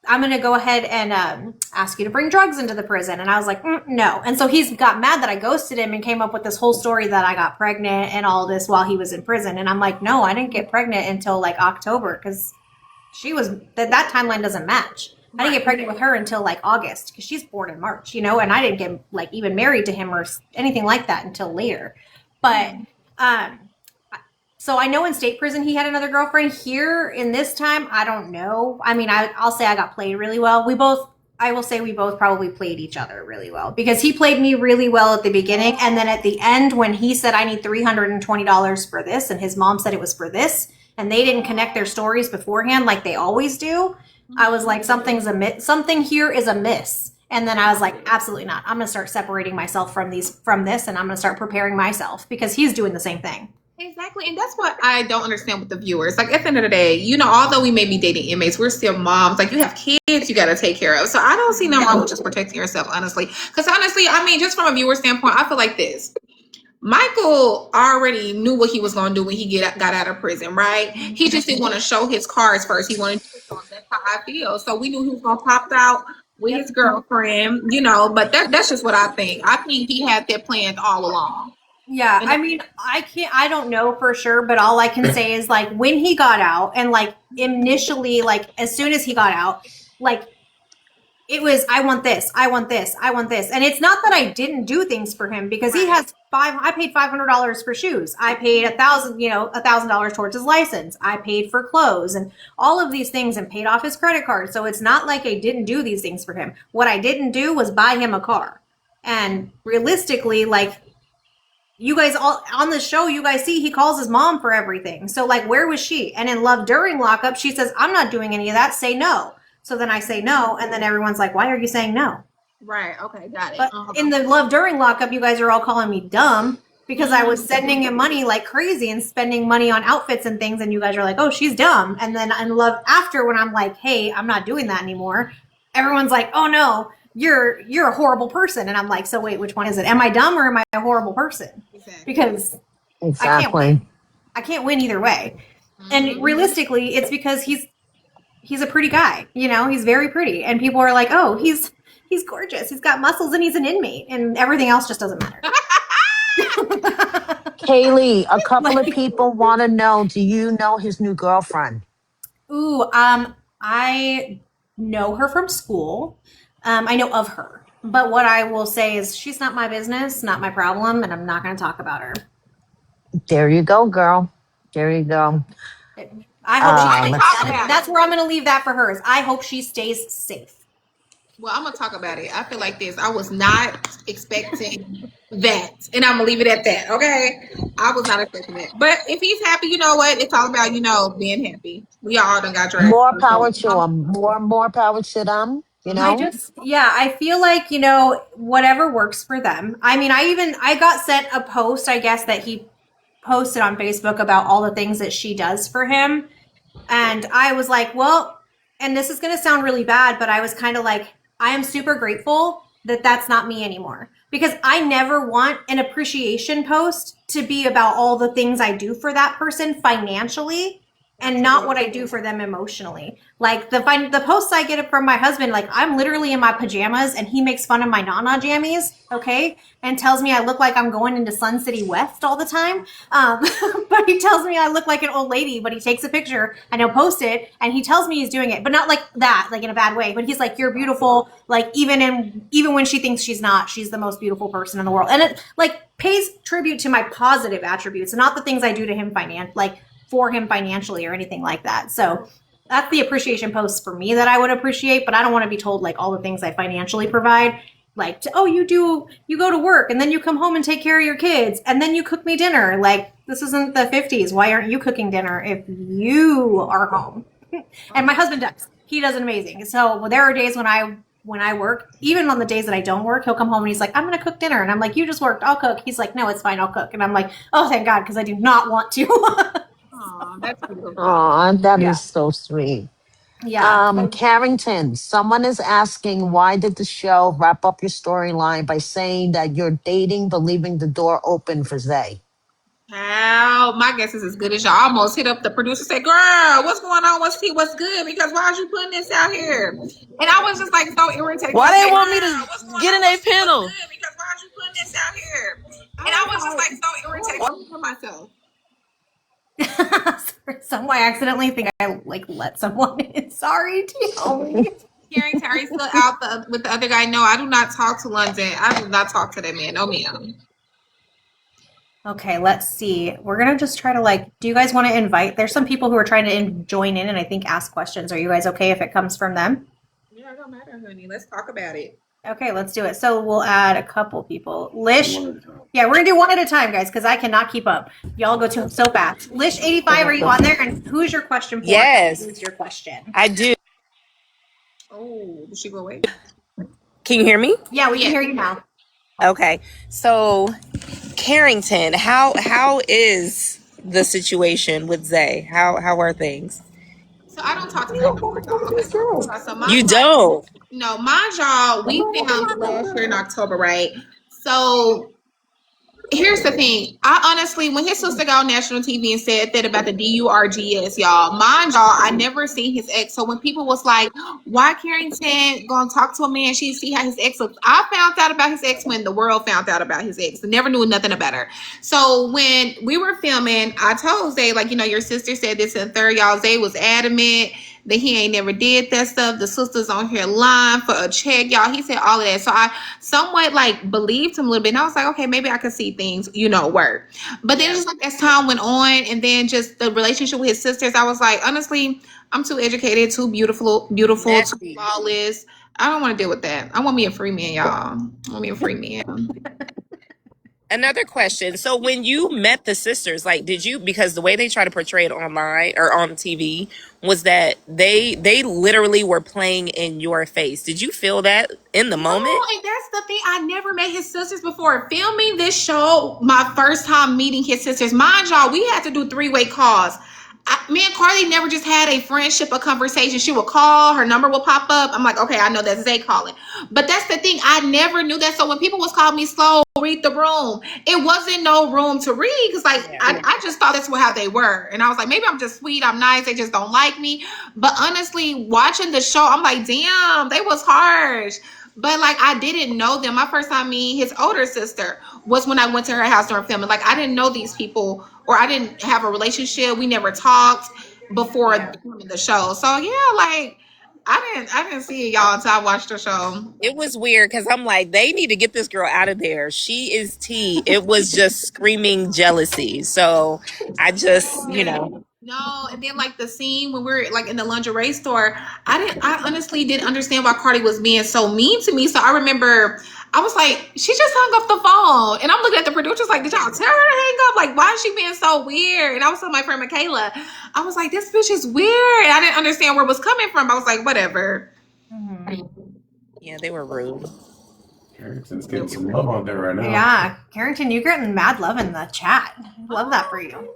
I'm going to go ahead and ask you to bring drugs into the prison. And I was like, no. And so he's got mad that I ghosted him and came up with this whole story that I got pregnant and all this while he was in prison. And I'm like, no, I didn't get pregnant until like October, because that timeline doesn't match. I didn't get pregnant with her until like August, because she's born in March, and I didn't get like even married to him or anything like that until later. But so I know in state prison he had another girlfriend. Here in this time, I don't know. I mean, I'll say I got played really well. I will say we both probably played each other really well, because he played me really well at the beginning. And then at the end, when he said, I need $320 for this, and his mom said it was for this, and they didn't connect their stories beforehand like they always do, I was like, something here is amiss. And then I was like, absolutely not. I'm going to start separating myself from this, and I'm going to start preparing myself, because he's doing the same thing. Exactly, and that's what I don't understand with the viewers. Like at the end of the day, you know, although we may be dating inmates, we're still moms. Like you have kids, you got to take care of. So I don't see nothing wrong with just protecting yourself, honestly. Because honestly, I mean, just from a viewer standpoint, I feel like this. Michael already knew what he was going to do when he got out of prison, right? He just didn't want to show his cards first. He wanted to show them. That's how I feel. So we knew he was going to pop out with his girlfriend, you know. But that's just what I think. I think he had that planned all along. Yeah, I mean, I don't know for sure, but all I can say is like when he got out and like initially, like as soon as he got out, like it was, I want this, I want this, I want this. And it's not that I didn't do things for him because he has I paid $500 for shoes. I paid $1,000 towards his license. I paid for clothes and all of these things and paid off his credit card. So it's not like I didn't do these things for him. What I didn't do was buy him a car. And realistically, like, you guys all on the show, you guys see he calls his mom for everything. So like, where was she? And in Love During Lockup, she says, I'm not doing any of that. Say no. So then I say no. And then everyone's like, why are you saying no? Right. Okay. Got it. But in the Love During Lockup, you guys are all calling me dumb because I was sending him money like crazy and spending money on outfits and things. And you guys are like, oh, she's dumb. And then in Love After, when I'm like, hey, I'm not doing that anymore, everyone's like, oh no, you're a horrible person. And I'm like, so wait, which one is it? Am I dumb or am I a horrible person? Exactly. Because Exactly. I can't win either way. And realistically, it's because he's a pretty guy. You know, he's very pretty. And people are like, oh, he's gorgeous. He's got muscles and he's an inmate. And everything else just doesn't matter. Kaylee, a couple of people want to know, do you know his new girlfriend? Ooh, I know her from school. I know of her. But what I will say is she's not my business, not my problem, and I'm not going to talk about her. There you go, girl. There you go. I hope she let's stays. That's where I'm going to leave that for her. Is I hope she stays safe. Well, I'm gonna talk about it. I feel like this. I was not expecting that, and I'm gonna leave it at that. Okay, I was not expecting that. But if he's happy, you know what? It's all about being happy. We all done got dragged. More power to them. More power to them. You know. I feel like whatever works for them. I mean, I got sent a post, I guess, that he posted on Facebook about all the things that she does for him, and I was like, well, and this is gonna sound really bad, but I was kind of like, I am super grateful that that's not me anymore because I never want an appreciation post to be about all the things I do for that person financially and not what I do for them emotionally. Like the posts I get from my husband, like I'm literally in my pajamas and he makes fun of my Nana jammies, okay? And tells me I look like I'm going into Sun City West all the time. But he tells me I look like an old lady, but he takes a picture and he'll post it and he tells me he's doing it, but not like that, like in a bad way. But he's like, you're beautiful. Like even when she thinks she's not, she's the most beautiful person in the world. And it like pays tribute to my positive attributes, not the things I do to him for him financially or anything like that. So that's the appreciation posts for me that I would appreciate, but I don't want to be told like all the things I financially provide. Like, you go to work and then you come home and take care of your kids and then you cook me dinner. Like, this isn't the 50s. Why aren't you cooking dinner if you are home? And my husband does. He does it amazing. So there are days when I work, even on the days that I don't work, he'll come home and he's like, I'm going to cook dinner. And I'm like, you just worked. I'll cook. He's like, no, it's fine. I'll cook. And I'm like, oh, thank God, because I do not want to. Aw, that's beautiful. Oh, that is so sweet. Yeah. Carrington, someone is asking, why did the show wrap up your storyline by saying that you're dating but leaving the door open for Zay? How my guess is as good as y'all. I almost hit up the producer, say, "Girl, what's going on? What's good? Because why are you putting this out here?" And I was just like so irritated. Why they Say, want me "Girl, to get in a panel?" Because why are you putting this out here? And I was just like so irritated with myself. Some I accidentally think I like let someone in. Sorry, Tioli. Carrington, are you still out with the other guy? No, I do not talk to London. I do not talk to that man. No, ma'am. Okay, let's see. We're gonna just try to do you guys want to invite? There's some people who are trying to join in and I think ask questions. Are you guys okay if it comes from them? Yeah, it don't matter, honey. Let's talk about it. Okay, let's do it. So we'll add a couple people. Lish, yeah, we're gonna do one at a time, guys, because I cannot keep up. Y'all go to so fast. Lish 85, are you on there? And who's your question for? Yes. Who's your question? I do. Oh, did she go away? Can you hear me? Yeah, we can hear you now. Okay. So, Carrington, how is the situation with Zay? How are things? So I don't talk to Zay no more, y'all. Okay. So my You don't. no, mind y'all, we filmed last year in October, right? So here's the thing. I honestly, when his sister got on national TV and said that about the DURGS, y'all, mind y'all, I never seen his ex. So when people was like, why Carrington gonna talk to a man? She see how his ex looks. I found out about his ex when the world found out about his ex. I never knew nothing about her. So when we were filming, I told Zay, like, your sister said this and third, y'all. Zay was adamant that he ain't never did that stuff. The sister's on here lying for a check, y'all. He said all of that. So I somewhat like believed him a little bit. And I was like, okay, maybe I could see things, work. But then just like as time went on and then just the relationship with his sisters, I was like, honestly, I'm too educated, too beautiful, too flawless. I don't want to deal with that. I want me a free man, y'all. I want me a free man. Another question. So when you met the sisters, like, did you, because the way they try to portray it online or on TV was that they literally were playing in your face. Did you feel that in the moment? No, and that's the thing. I never met his sisters before. Filming this show, my first time meeting his sisters. Mind y'all, we had to do 3-way calls. Me and Carly never just had a friendship, a conversation. She would call, her number would pop up. I'm like, okay, I know that's Zay calling. But that's the thing. I never knew that. So when people was calling me slow, read the room, it wasn't no room to read because I just thought that's how they were. And I was like, maybe I'm just sweet, I'm nice, they just don't like me. But honestly, watching the show, I'm like, damn, they was harsh. But like I didn't know them. My first time meeting his older sister was when I went to her house during filming. Like I didn't know these people or I didn't have a relationship. We never talked before filming the show. So yeah, like I didn't see it, y'all, until I watched the show. It was weird because I'm like, they need to get this girl out of there. She is tea. It was just screaming jealousy. So I just, No, and then like the scene when we're like in the lingerie store, I honestly didn't understand why Cardi was being so mean to me. So I remember I was like, she just hung up the phone. And I'm looking at the producers like, did y'all tell her to hang up? Like, why is she being so weird? And I was telling my friend Michaela, I was like, this bitch is weird. And I didn't understand where it was coming from. I was like, whatever. Yeah, they were rude. Carrington's getting some love on there right now. Yeah, Karrington, you're getting mad love in the chat. Love that for you.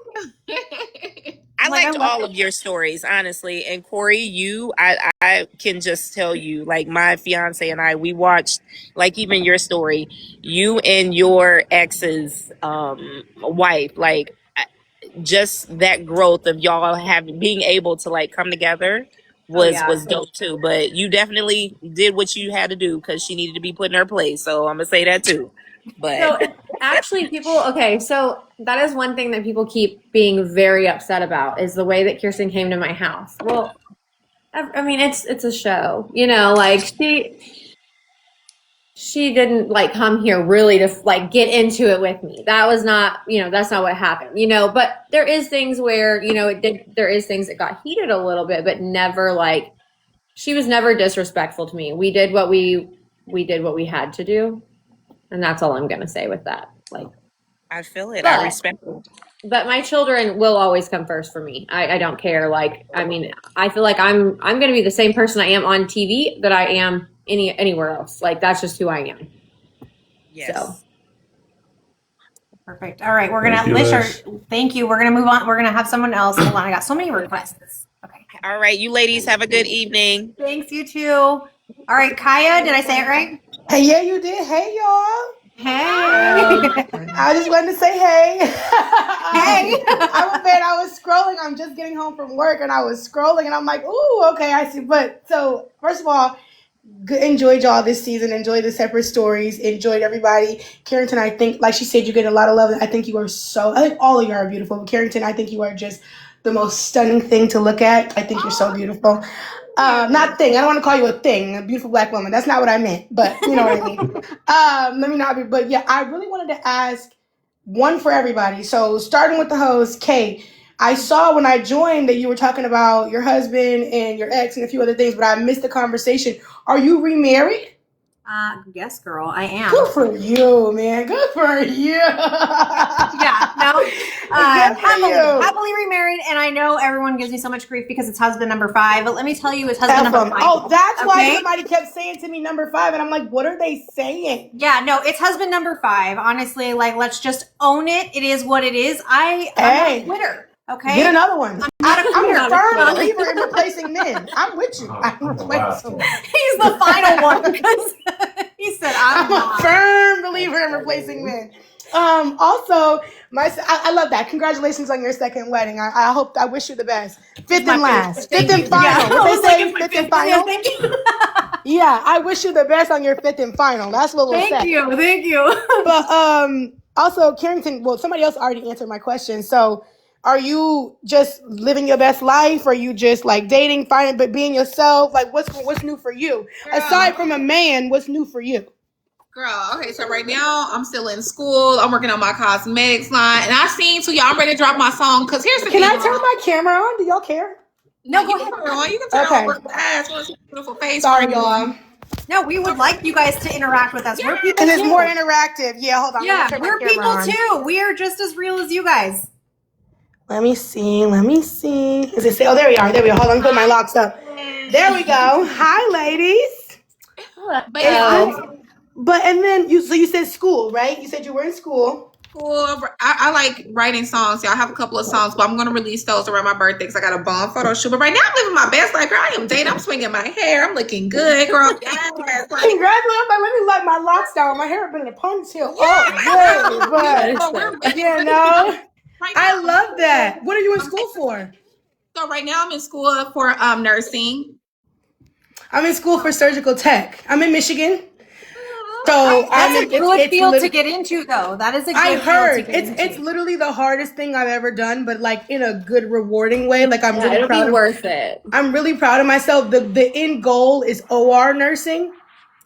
I liked all of your stories, honestly. And Corey, I can just tell you, like my fiance and I, we watched, like even your story, you and your ex's wife, like just that growth of y'all being able to like come together was dope too. But you definitely did what you had to do because she needed to be put in her place. So I'm gonna say that too. But So actually so that is one thing that people keep being very upset about is the way that Kirsten came to my house. Well, I mean, it's a show, like she didn't like come here really to like get into it with me. That was not, that's not what happened, but there is things where, there is things that got heated a little bit, but never like, she was never disrespectful to me. We did what we did what we had to do. And that's all I'm going to say with that. Like, I feel it. I respect it. But my children will always come first for me. I don't care. Like, I mean, I feel like I'm going to be the same person I am on TV that I am anywhere else. Like, that's just who I am. Yes. So. Perfect. All right, we're gonna thank you. We're gonna move on. We're gonna have someone else. Hold on, I got so many requests. Okay. All right, you ladies have a good evening. Thanks, you too. All right, Kaya, did I say it right? Hey, yeah, you did. Hey, y'all. Hey. I just wanted to say hey. Hey. I was scrolling. I'm just getting home from work, and I was scrolling, and I'm like, ooh, okay, I see. But so, first of all, enjoyed y'all this season. Enjoyed the separate stories. Enjoyed everybody. Karrington, I think, like she said, you get a lot of love. I think you are I think all of you are beautiful. But Karrington, I think you are just the most stunning thing to look at. I think you're so beautiful. Not thing. I don't want to call you a thing, a beautiful black woman. That's not what I meant, but you know what I mean. Let me not be. But yeah, I really wanted to ask one for everybody. So starting with the host, Kay. I saw when I joined that you were talking about your husband and your ex and a few other things, but I missed the conversation. Are you remarried? Yes, girl, I am. Good for you, man. Good for you. Yeah, no, Good for you. Happily remarried, and I know everyone gives me so much grief because it's husband number 5, but let me tell you, it's husband number 5. Oh, that's why Okay? somebody kept saying to me number 5, and I'm like, what are they saying? Yeah, no, it's husband number 5. Honestly, like, let's just own it. It is what it is. I'm Hey. not a quitter. Okay, Get another one. I'm a firm quitter. believer in replacing men. I'm with you. I'm replacing. He's the final one because he said, I'm a firm believer in replacing men. Also, I love that. Congratulations on your second wedding. I wish you the best. Fifth and last. Fifth and final. What they say, fifth and final? Thank you. Yeah, I wish you the best on your fifth and final. That's what we'll say. Thank you. But also, Carrington, well, somebody else already answered my question. So, are you just living your best life? Are you just like dating, fine, but being yourself? Like, what's new for you? Girl. Aside from a man, what's new for you? Girl, okay, so right now I'm still in school. I'm working on my cosmetics line, and I seen to y'all. I'm ready to drop my song because here's the thing. Can I turn my camera on? Do y'all care? No, go ahead. You can turn Okay. on her ass. What's your beautiful face? Sorry, y'all. No, we would like you guys to interact with us. We're people And it's too. more interactive. Yeah, hold on. Yeah, Let me turn we're my camera people on. too. We are just as real as you guys. Let me see. Is it say? Oh, there we are. Hold on, put my locks up. There we go. Hi, ladies. But And then you said school, right? You said you were in school. I like writing songs. Yeah, I have a couple of songs, but I'm going to release those around my birthday because I got a bomb photo shoot. But right now I'm living my best life, girl. I am dating. I'm swinging my hair. I'm looking good, girl. Yes. Congratulations. Let me let my locks down. My hair had been in a ponytail. Oh, but you know, Right I now, love that. What are you in school for? So right now I'm in school for nursing. I'm in school for surgical tech. I'm in Michigan. So That's a good it's field to get into, though. That is a good I field heard to get into. it's literally the hardest thing I've ever done, but like in a good, rewarding way. Like I'm really it'll proud be of worth it. I'm really proud of myself. The end goal is OR nursing.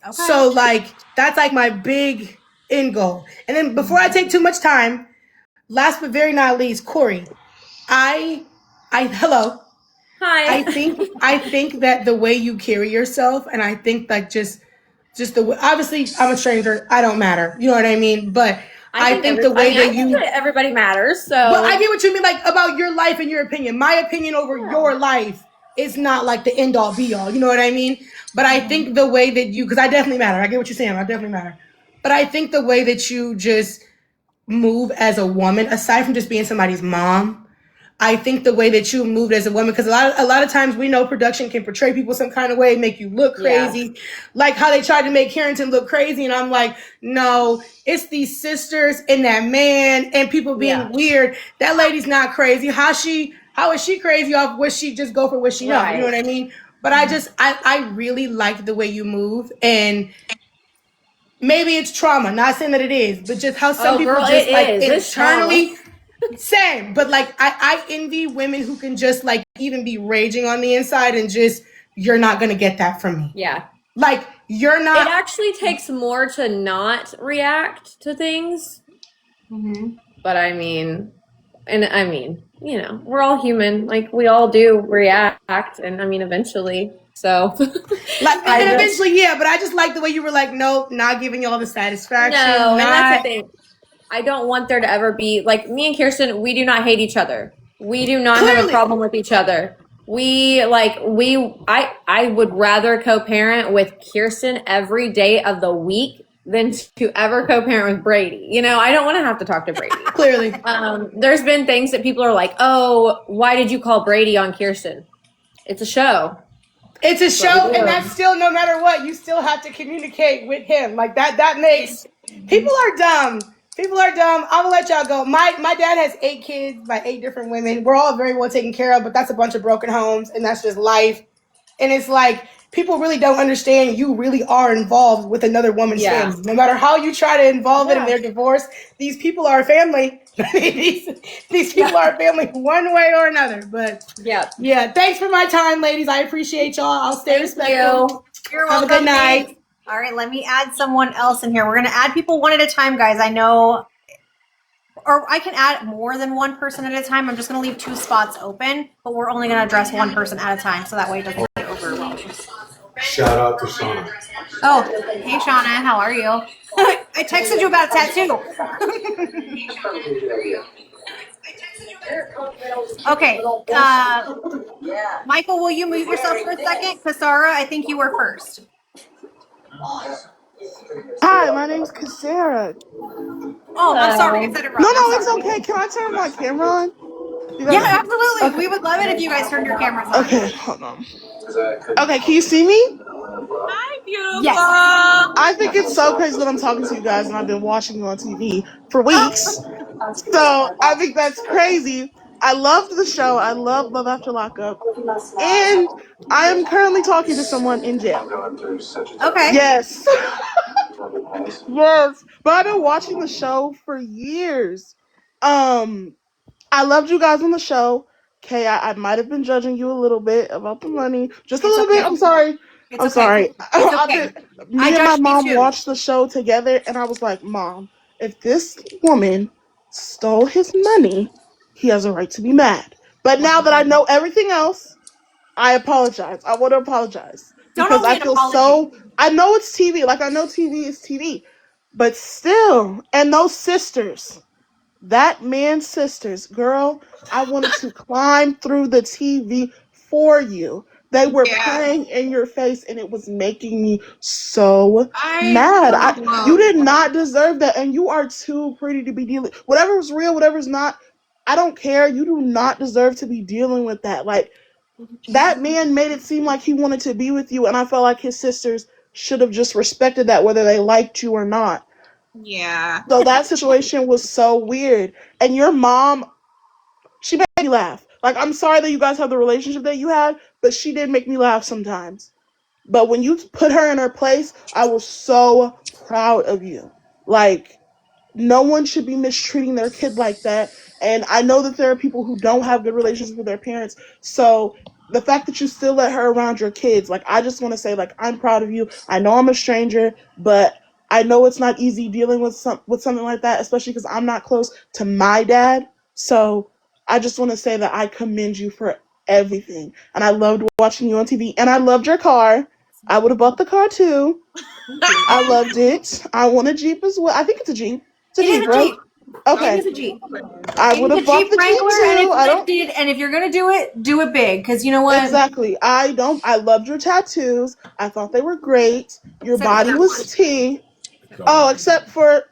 Okay. So like that's like my big end goal. And then before I take too much time, last but very not least, Corey, I hello. Hi. I think that the way you carry yourself, and I think like just the way, obviously I'm a stranger, I don't matter, you know what I mean, but I think the way that you everybody matters. So well, I get what you mean, like about your life and your opinion. My opinion over your life is not like the end all be all, you know what I mean? But I think the way that you, because I definitely matter, I get what you're saying, I definitely matter, but I think the way that you just move as a woman, aside from just being somebody's mom, I think the way that you moved as a woman, because a lot of times we know production can portray people some kind of way, make you look crazy, like how they tried to make Karrington look crazy, and I'm like, no, it's these sisters and that man and people being weird. That lady's not crazy. How is she crazy off what she just go for what she know? You know what I mean? But I really like the way you move, and maybe it's trauma. Not saying that it is, but just how some people just like internally. Same, but like I envy women who can just like even be raging on the inside and just you're not gonna get that from me. Yeah. Like you're not. It actually takes more to not react to things. Mm-hmm. But I mean, you know, we're all human. Like we all do react, and I mean, eventually. So, like, and eventually, yeah. But I just like the way you were like, nope, not giving y'all the satisfaction. No, and that's the thing. I don't want there to ever be like me and Kirsten. We do not hate each other. We do not have a problem with each other. I would rather co-parent with Kirsten every day of the week than to ever co-parent with Brady. You know, I don't want to have to talk to Brady. Clearly. There's been things that people are like, oh, why did you call Brady on Kirsten? It's a show. It's a show, and that's still, no matter what, you still have to communicate with him. Like that makes, people are dumb. People are dumb. I'm gonna let y'all go. My dad has 8 kids by 8 different women. We're all very well taken care of, but that's a bunch of broken homes, and that's just life. And it's like people really don't understand you really are involved with another woman's family. No matter how you try to involve it in their divorce, these people are family. these people are family one way or another. But yeah. Thanks for my time, ladies. I appreciate y'all. I'll stay respectful. You're Have welcome. a good night. All right, let me add someone else in here. We're going to add people one at a time, guys. I know, or I can add more than one person at a time. I'm just going to leave 2 spots open, but we're only going to address one person at a time, so that way it doesn't get overwhelming. Shout out to Shauna. Oh, hey, Shauna. How are you? I texted you about a tattoo. Okay. Michael, will you mute yourself for a second? Kasara, I think you were first. Hi, my name's Kasara. Oh, I'm sorry. I said it wrong. No, I'm it's sorry. okay. Can I turn my camera on? You Yeah, guys... absolutely. Okay. We would love it if you guys turned your cameras on. Okay, hold on. Okay, can you see me? Hi, beautiful. Yes. I think it's so crazy that I'm talking to you guys and I've been watching you on TV for weeks. So I think that's crazy. I loved the show. I love Love After Lockup. And I am currently talking to someone in jail. Okay. Yes. Yes. But I've been watching the show for years. I loved you guys on the show. Okay, I might have been judging you a little bit about the money. Just a It's little bit. okay. I'm sorry. It's I'm okay. sorry. It's okay. Me and my judged me mom too. watched the show together, and I was like, Mom, if this woman stole his money, he has a right to be mad. But now that I know everything else, I apologize. I want to apologize. Don't Because owe me I an feel apology. I know it's TV. Like, I know TV is TV. But still, and those sisters. That man's sisters, girl, I wanted to climb through the TV for you. They were Yeah. playing in your face and it was making me so I mad. don't know. You did not deserve that and you are too pretty to be dealing. Whatever's real, whatever's not, I don't care. You do not deserve to be dealing with that. Like, that man made it seem like he wanted to be with you and I felt like his sisters should have just respected that whether they liked you or not. Yeah. So that situation was so weird. And your mom, she made me laugh. Like, I'm sorry that you guys have the relationship that you had, but she did make me laugh sometimes. But when you put her in her place, I was so proud of you. Like, no one should be mistreating their kid like that. And I know that there are people who don't have good relationships with their parents. So the fact that you still let her around your kids, like, I just want to say, like, I'm proud of you. I know I'm a stranger, but I know it's not easy dealing with something like that, especially because I'm not close to my dad. So I just want to say that I commend you for everything. And I loved watching you on TV. And I loved your car. I would have bought the car too. I loved it. I want a Jeep as well. I think it's a Jeep. It's a It is Jeep, a right? Jeep. Okay. It is a Jeep. I It would is have a bought Jeep the Jeep Wrangler, and too. it's I don't lifted. And if you're gonna do it big, because you know what? exactly. I loved your tattoos. I thought they were great. Your Except for body that was one. tea. Oh, except for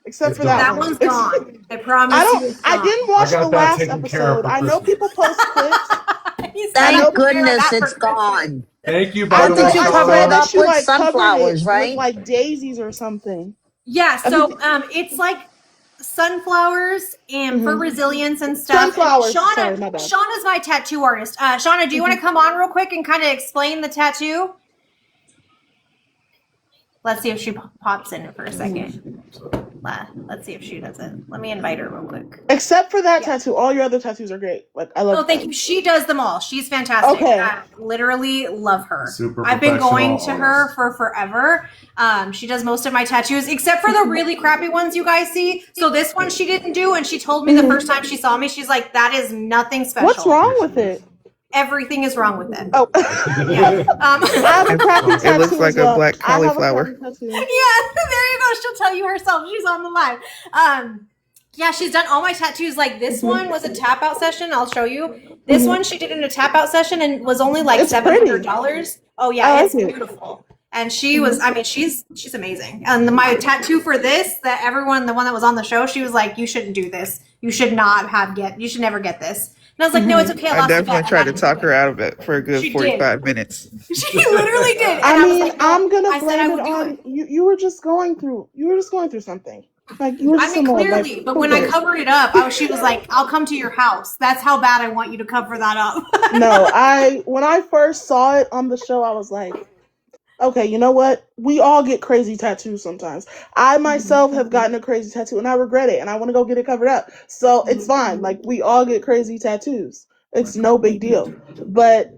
It's for that That gone. one. one's gone. I promise you, it's I gone. didn't I watch the got that last taken care of episode. for I know Christmas. people post clips. He said, I "I know. Thank took care of goodness that for it's Christmas." gone. Thank you, by I the What know. way, did you I cover saw it Shauna. that up you with? like covered it Sunflowers, with right? like daisies or something. Yeah, I think so it's like sunflowers and for mhm. resilience and stuff. And Sunflowers. Sorry, my bad. Shauna's my tattoo artist. Shauna, do you want to come on real quick and kind of explain the tattoo? Let's see if she pops in for a second. Let's see if she does it. Let me invite her real quick. Except for that tattoo, all your other tattoos are great. Like I love. Oh, thank you. She does them all. She's fantastic. Okay. I literally love her. Super I've been going to professional her artist. for forever. She does most of my tattoos, except for the really crappy ones you guys see. So this one she didn't do, and she told me the first time she saw me, she's like, "That is nothing special." What's wrong with it? Everything is wrong with it. Oh, Yeah. I have a crappy tattoo. It looks like as well. a black I have a cauliflower. crappy tattoo. Yeah, there you go. She'll tell you herself. She's on the live. Yeah, she's done all my tattoos. Like this one was a tap out session. I'll show you. This one she did in a tap out session and was only like It's pretty. $700. Oh yeah, I it's like it. beautiful. And she was, I mean, she's amazing. And my tattoo for this, that everyone, the one that was on the show, she was like, "You shouldn't do this. You should not you should never get this." And I was like, "No, it's okay. I I lost a definitely bet. tried I'm to not talk gonna her out of it for a good She 45 minutes. do it." She literally did. And I was mean, like, "No." I'm gonna I said blame I it would do on it. you. You were just going through. Something. Like you were I just mean, annoyed. clearly, Like, but who when I cares? covered it up, she was like, "I'll come to your house. That's how bad I want you to cover that up." No, when I first saw it on the show, I was like, okay, you know what? We all get crazy tattoos sometimes. I myself have gotten a crazy tattoo and I regret it and I want to go get it covered up. So it's fine. Like we all get crazy tattoos. It's no big deal. But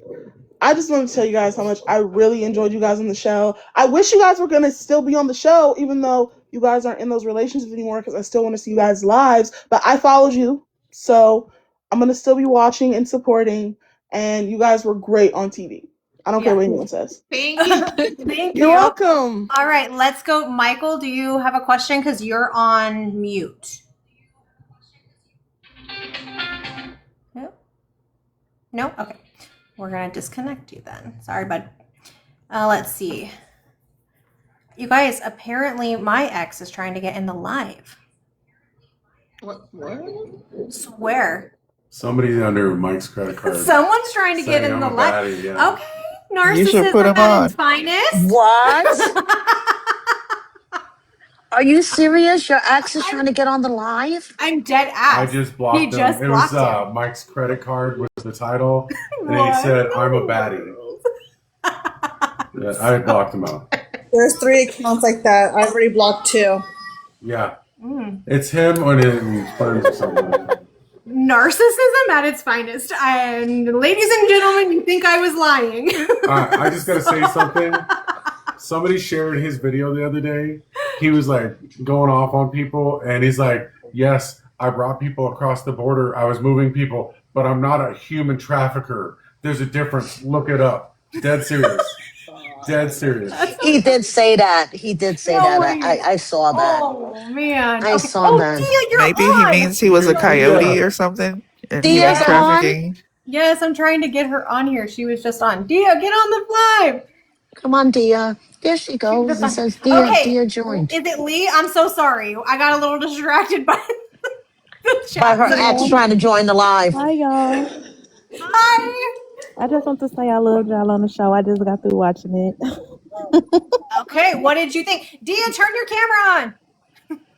I just wanted to tell you guys how much I really enjoyed you guys on the show. I wish you guys were going to still be on the show, even though you guys aren't in those relationships anymore, because I still want to see you guys' lives. But I followed you, so I'm going to still be watching and supporting. And you guys were great on TV. I don't care what anyone says. Thank you. Thank You're you. welcome. All right, let's go. Michael, do you have a question? Because you're on mute. No? Okay. We're going to disconnect you then. Sorry, bud. Let's see. You guys, apparently my ex is trying to get in the live. What? Swear. Somebody under Mike's credit card. Someone's trying to get saying in the I'm a live. baddie, yeah. Okay. Narcissism You should put 'em at its on. finest. What? Are you serious? Your ex is trying to get on the live? I'm dead I ass. just blocked He him. just It was blocked him. Mike's credit card was the title, and he What? said, "I'm a baddie." Yeah, I blocked him out. There's 3 accounts like that. I've already blocked 2. Yeah, it's him or his friends or something. Narcissism at its finest. And ladies and gentlemen, you think I was lying. I just gotta say something. Somebody shared his video the other day. He was like going off on people, and he's like, "Yes, I brought people across the border. I was moving people, but I'm not a human trafficker. There's a difference. Look it up." Dead serious. Dead serious. He did say that. He did say No that. way. I saw that. Oh, man. I saw that. Dia, you're Maybe on. he means he was a coyote Yeah. or something. And he Dia's was trafficking. Yes, I'm trying to get her on here. She was just on. Dia, get on the live. Come on, Dia. There she goes. just It on. says Dia, Okay. Dia joined. Is it Lee? I'm so sorry. I got a little distracted by the chat. By her ex trying to join the live. Hi, y'all. Hi. I just want to say I loved y'all on the show. I just got through watching it. Okay, what did you think? Dia, turn your camera on.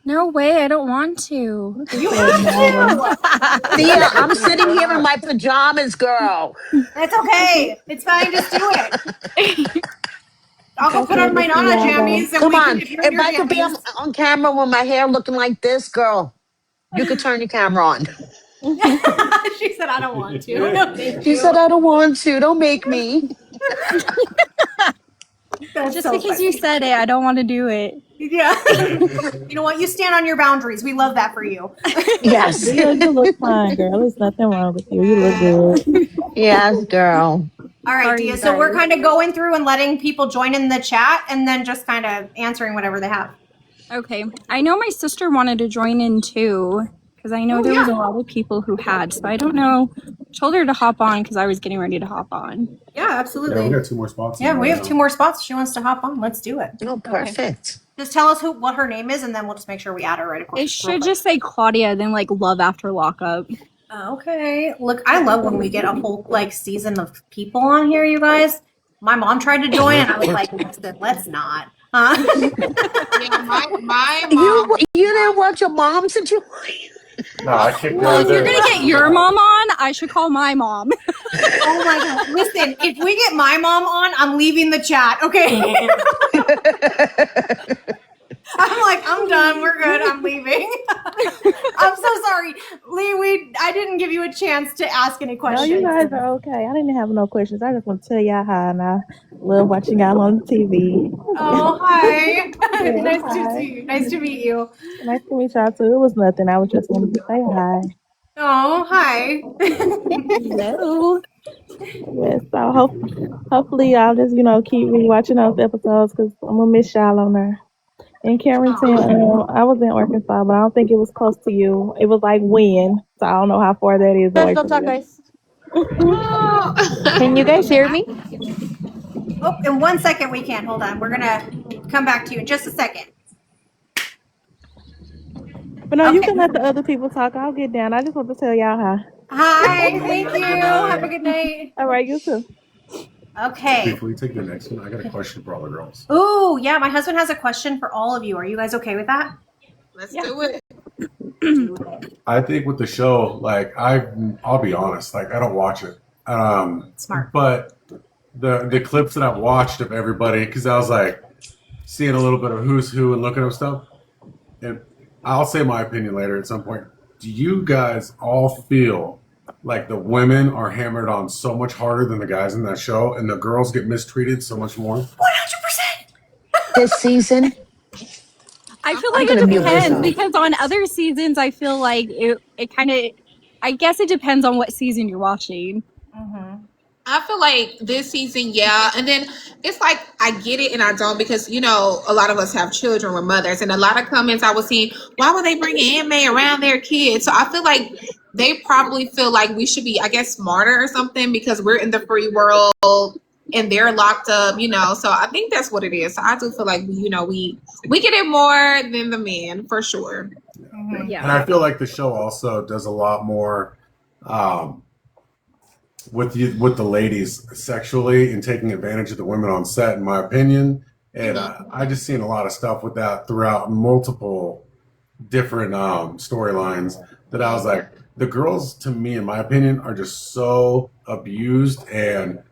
No way, I don't want to. You have to. Dia, I'm sitting here in my pajamas, girl. That's okay. It's fine. Just do it. I'll go put on my Nana jammies. And Come we on. Can, If I could be on camera with my hair looking like this, girl, you could turn your camera on. She said, I don't want to. No, thank She you. said, I don't want to. Don't make me. That's Just so because funny. you said it, I don't want to do it. Yeah. You know what? You stand on your boundaries. We love that for you. Yes. You look fine, girl. There's nothing wrong with you. You look good. Yes, girl. All right, Sorry, Dia. you So we're guys. kind of going through and letting people join in the chat and then just kind of answering whatever they have. Okay. I know my sister wanted to join in too, because I know there was a lot of people who had. So I don't know. I told her to hop on because I was getting ready to hop on. Yeah, Yeah, absolutely. we got 2 more spots. Yeah, in we right have now. 2 more spots. She wants to hop on. Let's do it. Oh, perfect. Just tell us what her name is, and then we'll just make sure we add her right across. It should just say Claudia, then like love after lockup. Okay. Look, I love when we get a whole like season of people on here, you guys. My mom tried to join, and I was like, let's not. Huh? Yeah, my mom. You didn't want your mom since you. No, I kicked her Well, out if you're there. gonna get your mom on, I should call my mom. Oh my god! Listen, if we get my mom on, I'm leaving the chat. Okay. I'm like, I'm done. We're good. I'm leaving. I'm so sorry, Lee. I didn't give you a chance to ask any No, questions. you guys are okay. I didn't have no questions. I just want to tell y'all hi, and I love watching y'all on TV. Oh, hi. Yeah, Nice hi. to see you. Nice to meet you. Nice to meet y'all too. It was nothing. I was just wanting to say hi. Oh, hi. Hello. Yes, so hopefully y'all just keep rewatching those episodes because I'm gonna miss y'all on there. In Karrington, I was in Arkansas, but I don't think it was close to you. It was like Wynn, so I don't know how far that is away Don't from talk, you. guys. Can you guys hear me? Oh, in 1 second we can't. Hold on. We're gonna come back to you in just a second. But no, you Okay. can let the other people talk. I'll get down. I just want to tell y'all hi. Hi. Thank you. Have a good night. All right, you too. Okay. Before we take the next one, I got a question for all the girls. Ooh, yeah. My husband has a question for all of you. Are you guys okay with that? Let's do it. I think with the show, like I'll be honest, like I don't watch it. Smart. But the clips that I've watched of everybody, because I was like seeing a little bit of who's who and looking up stuff, and I'll say my opinion later at some point. Do you guys all feel like the women are hammered on so much harder than the guys in that show, and the girls get mistreated so much more? 100%. This season, I feel I'm like it gonna mute depends myself. because on other seasons, I feel like it kind of. I guess it depends on what season you're watching. Mm-hmm. I feel like this season, yeah. And then it's like I get it and I don't because, a lot of us have children with mothers. And a lot of comments I was seeing, why would they bring an anime around their kids? So I feel like they probably feel like we should be, I guess, smarter or something because we're in the free world and they're locked up. So I think that's what it is. So I do feel like, we get it more than the men for sure. Yeah. And I feel like the show also does a lot more um, with the ladies sexually and taking advantage of the women on set, in my opinion. And I just seen a lot of stuff with that throughout multiple different storylines that I was like, the girls, to me, in my opinion, are just so abused and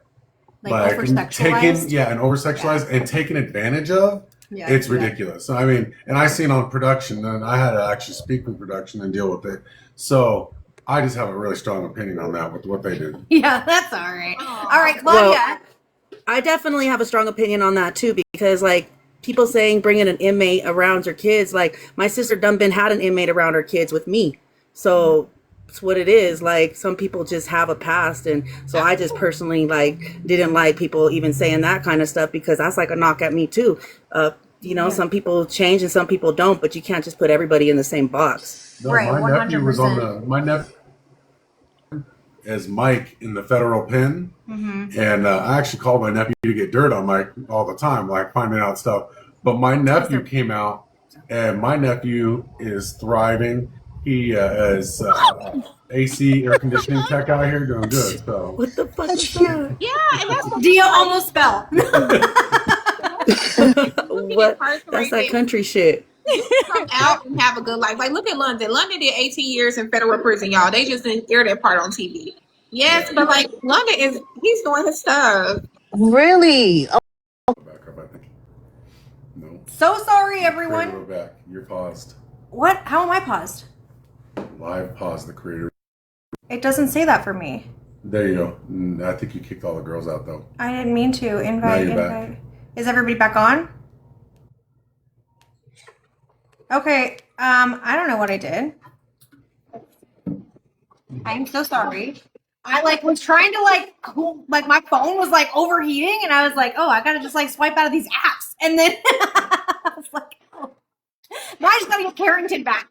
like taken, yeah, and over sexualized and taken advantage of. Yeah. It's ridiculous. So, I mean, and I seen on production, and I had to actually speak with production and deal with it. So I just have a really strong opinion on that with what they did. Yeah, that's all right. All right, Claudia. I definitely have a strong opinion on that too, because like people saying bringing an inmate around your kids, like my sister Dunban had an inmate around her kids with me. So it's what it is. Like some people just have a past, and so I just personally like didn't like people even saying that kind of stuff because that's like a knock at me too. Some people change and some people don't, but you can't just put everybody in the same box. No, Right, my nephew was on 100%. my nephew as Mike in the federal pen. And I actually called my nephew to get dirt on Mike all the time, like finding out stuff. But my nephew came out, and my nephew is thriving. He is AC air conditioning tech out here doing good. So What the fuck is that? Yeah, and that's Dia almost fell. What? That's that country shit. come out and have a good life. Like, look at London. London did 18 years in federal prison, y'all. They just didn't air that part on TV. Yes, but like London he's doing his stuff. Really? Oh, back up, I think. No. So sorry, Creator, everyone. we're back. You're paused. What? How am I paused? Live pause the creator. It doesn't say that for me. There you go. I think you kicked all the girls out though. I didn't mean to. Invite. Now you're back. Is everybody back on? Okay. I don't know what I did. I'm so sorry. I was trying to my phone was like overheating and I was like, oh, I gotta just swipe out of these apps. And then I was like, oh. Now I just gotta get Karrington back.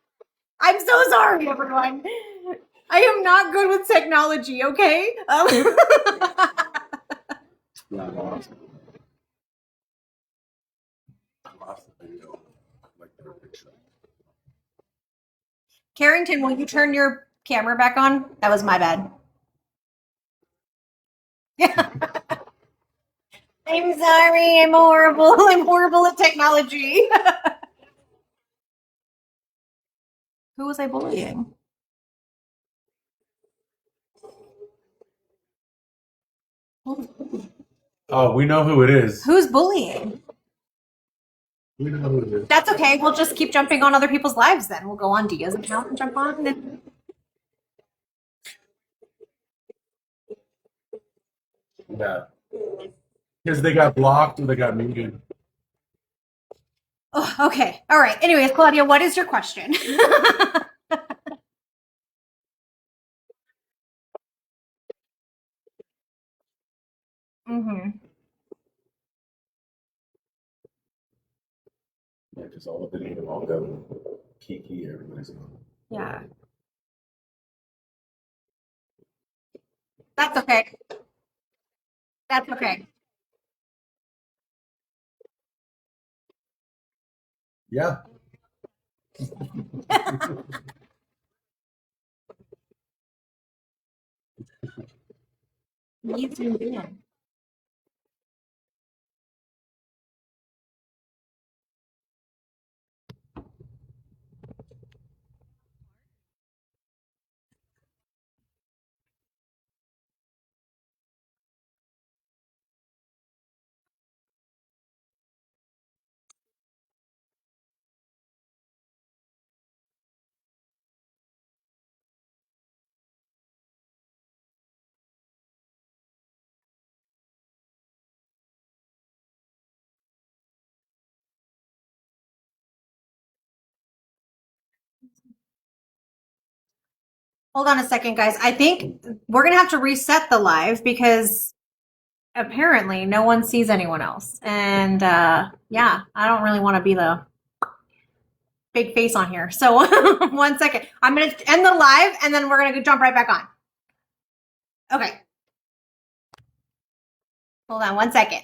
I'm so sorry, everyone. I am not good with technology, okay? Karrington, will you turn your camera back on? That was my bad. I'm sorry. I'm horrible. I'm horrible at technology. Who was I bullying? Oh, we know who it is. Who's bullying? We know who it is. That's okay. We'll just keep jumping on other people's lives then. We'll go on Dia's account and jump on. And Yeah. Because they got blocked or they got muted. oh, okay. All right. Anyways, Claudia, what is your question? Mm-hmm. Yeah, because all of the name all go Kiki, everybody's on. Yeah. That's okay. That's okay. Yeah. You too, Dan. Hold on a second, guys. I think we're going to have to reset the live because apparently no one sees anyone else. And yeah, I don't really want to be the big face on here. So 1 second. I'm going to end the live and then we're going to jump right back on. Okay. Hold on 1 second.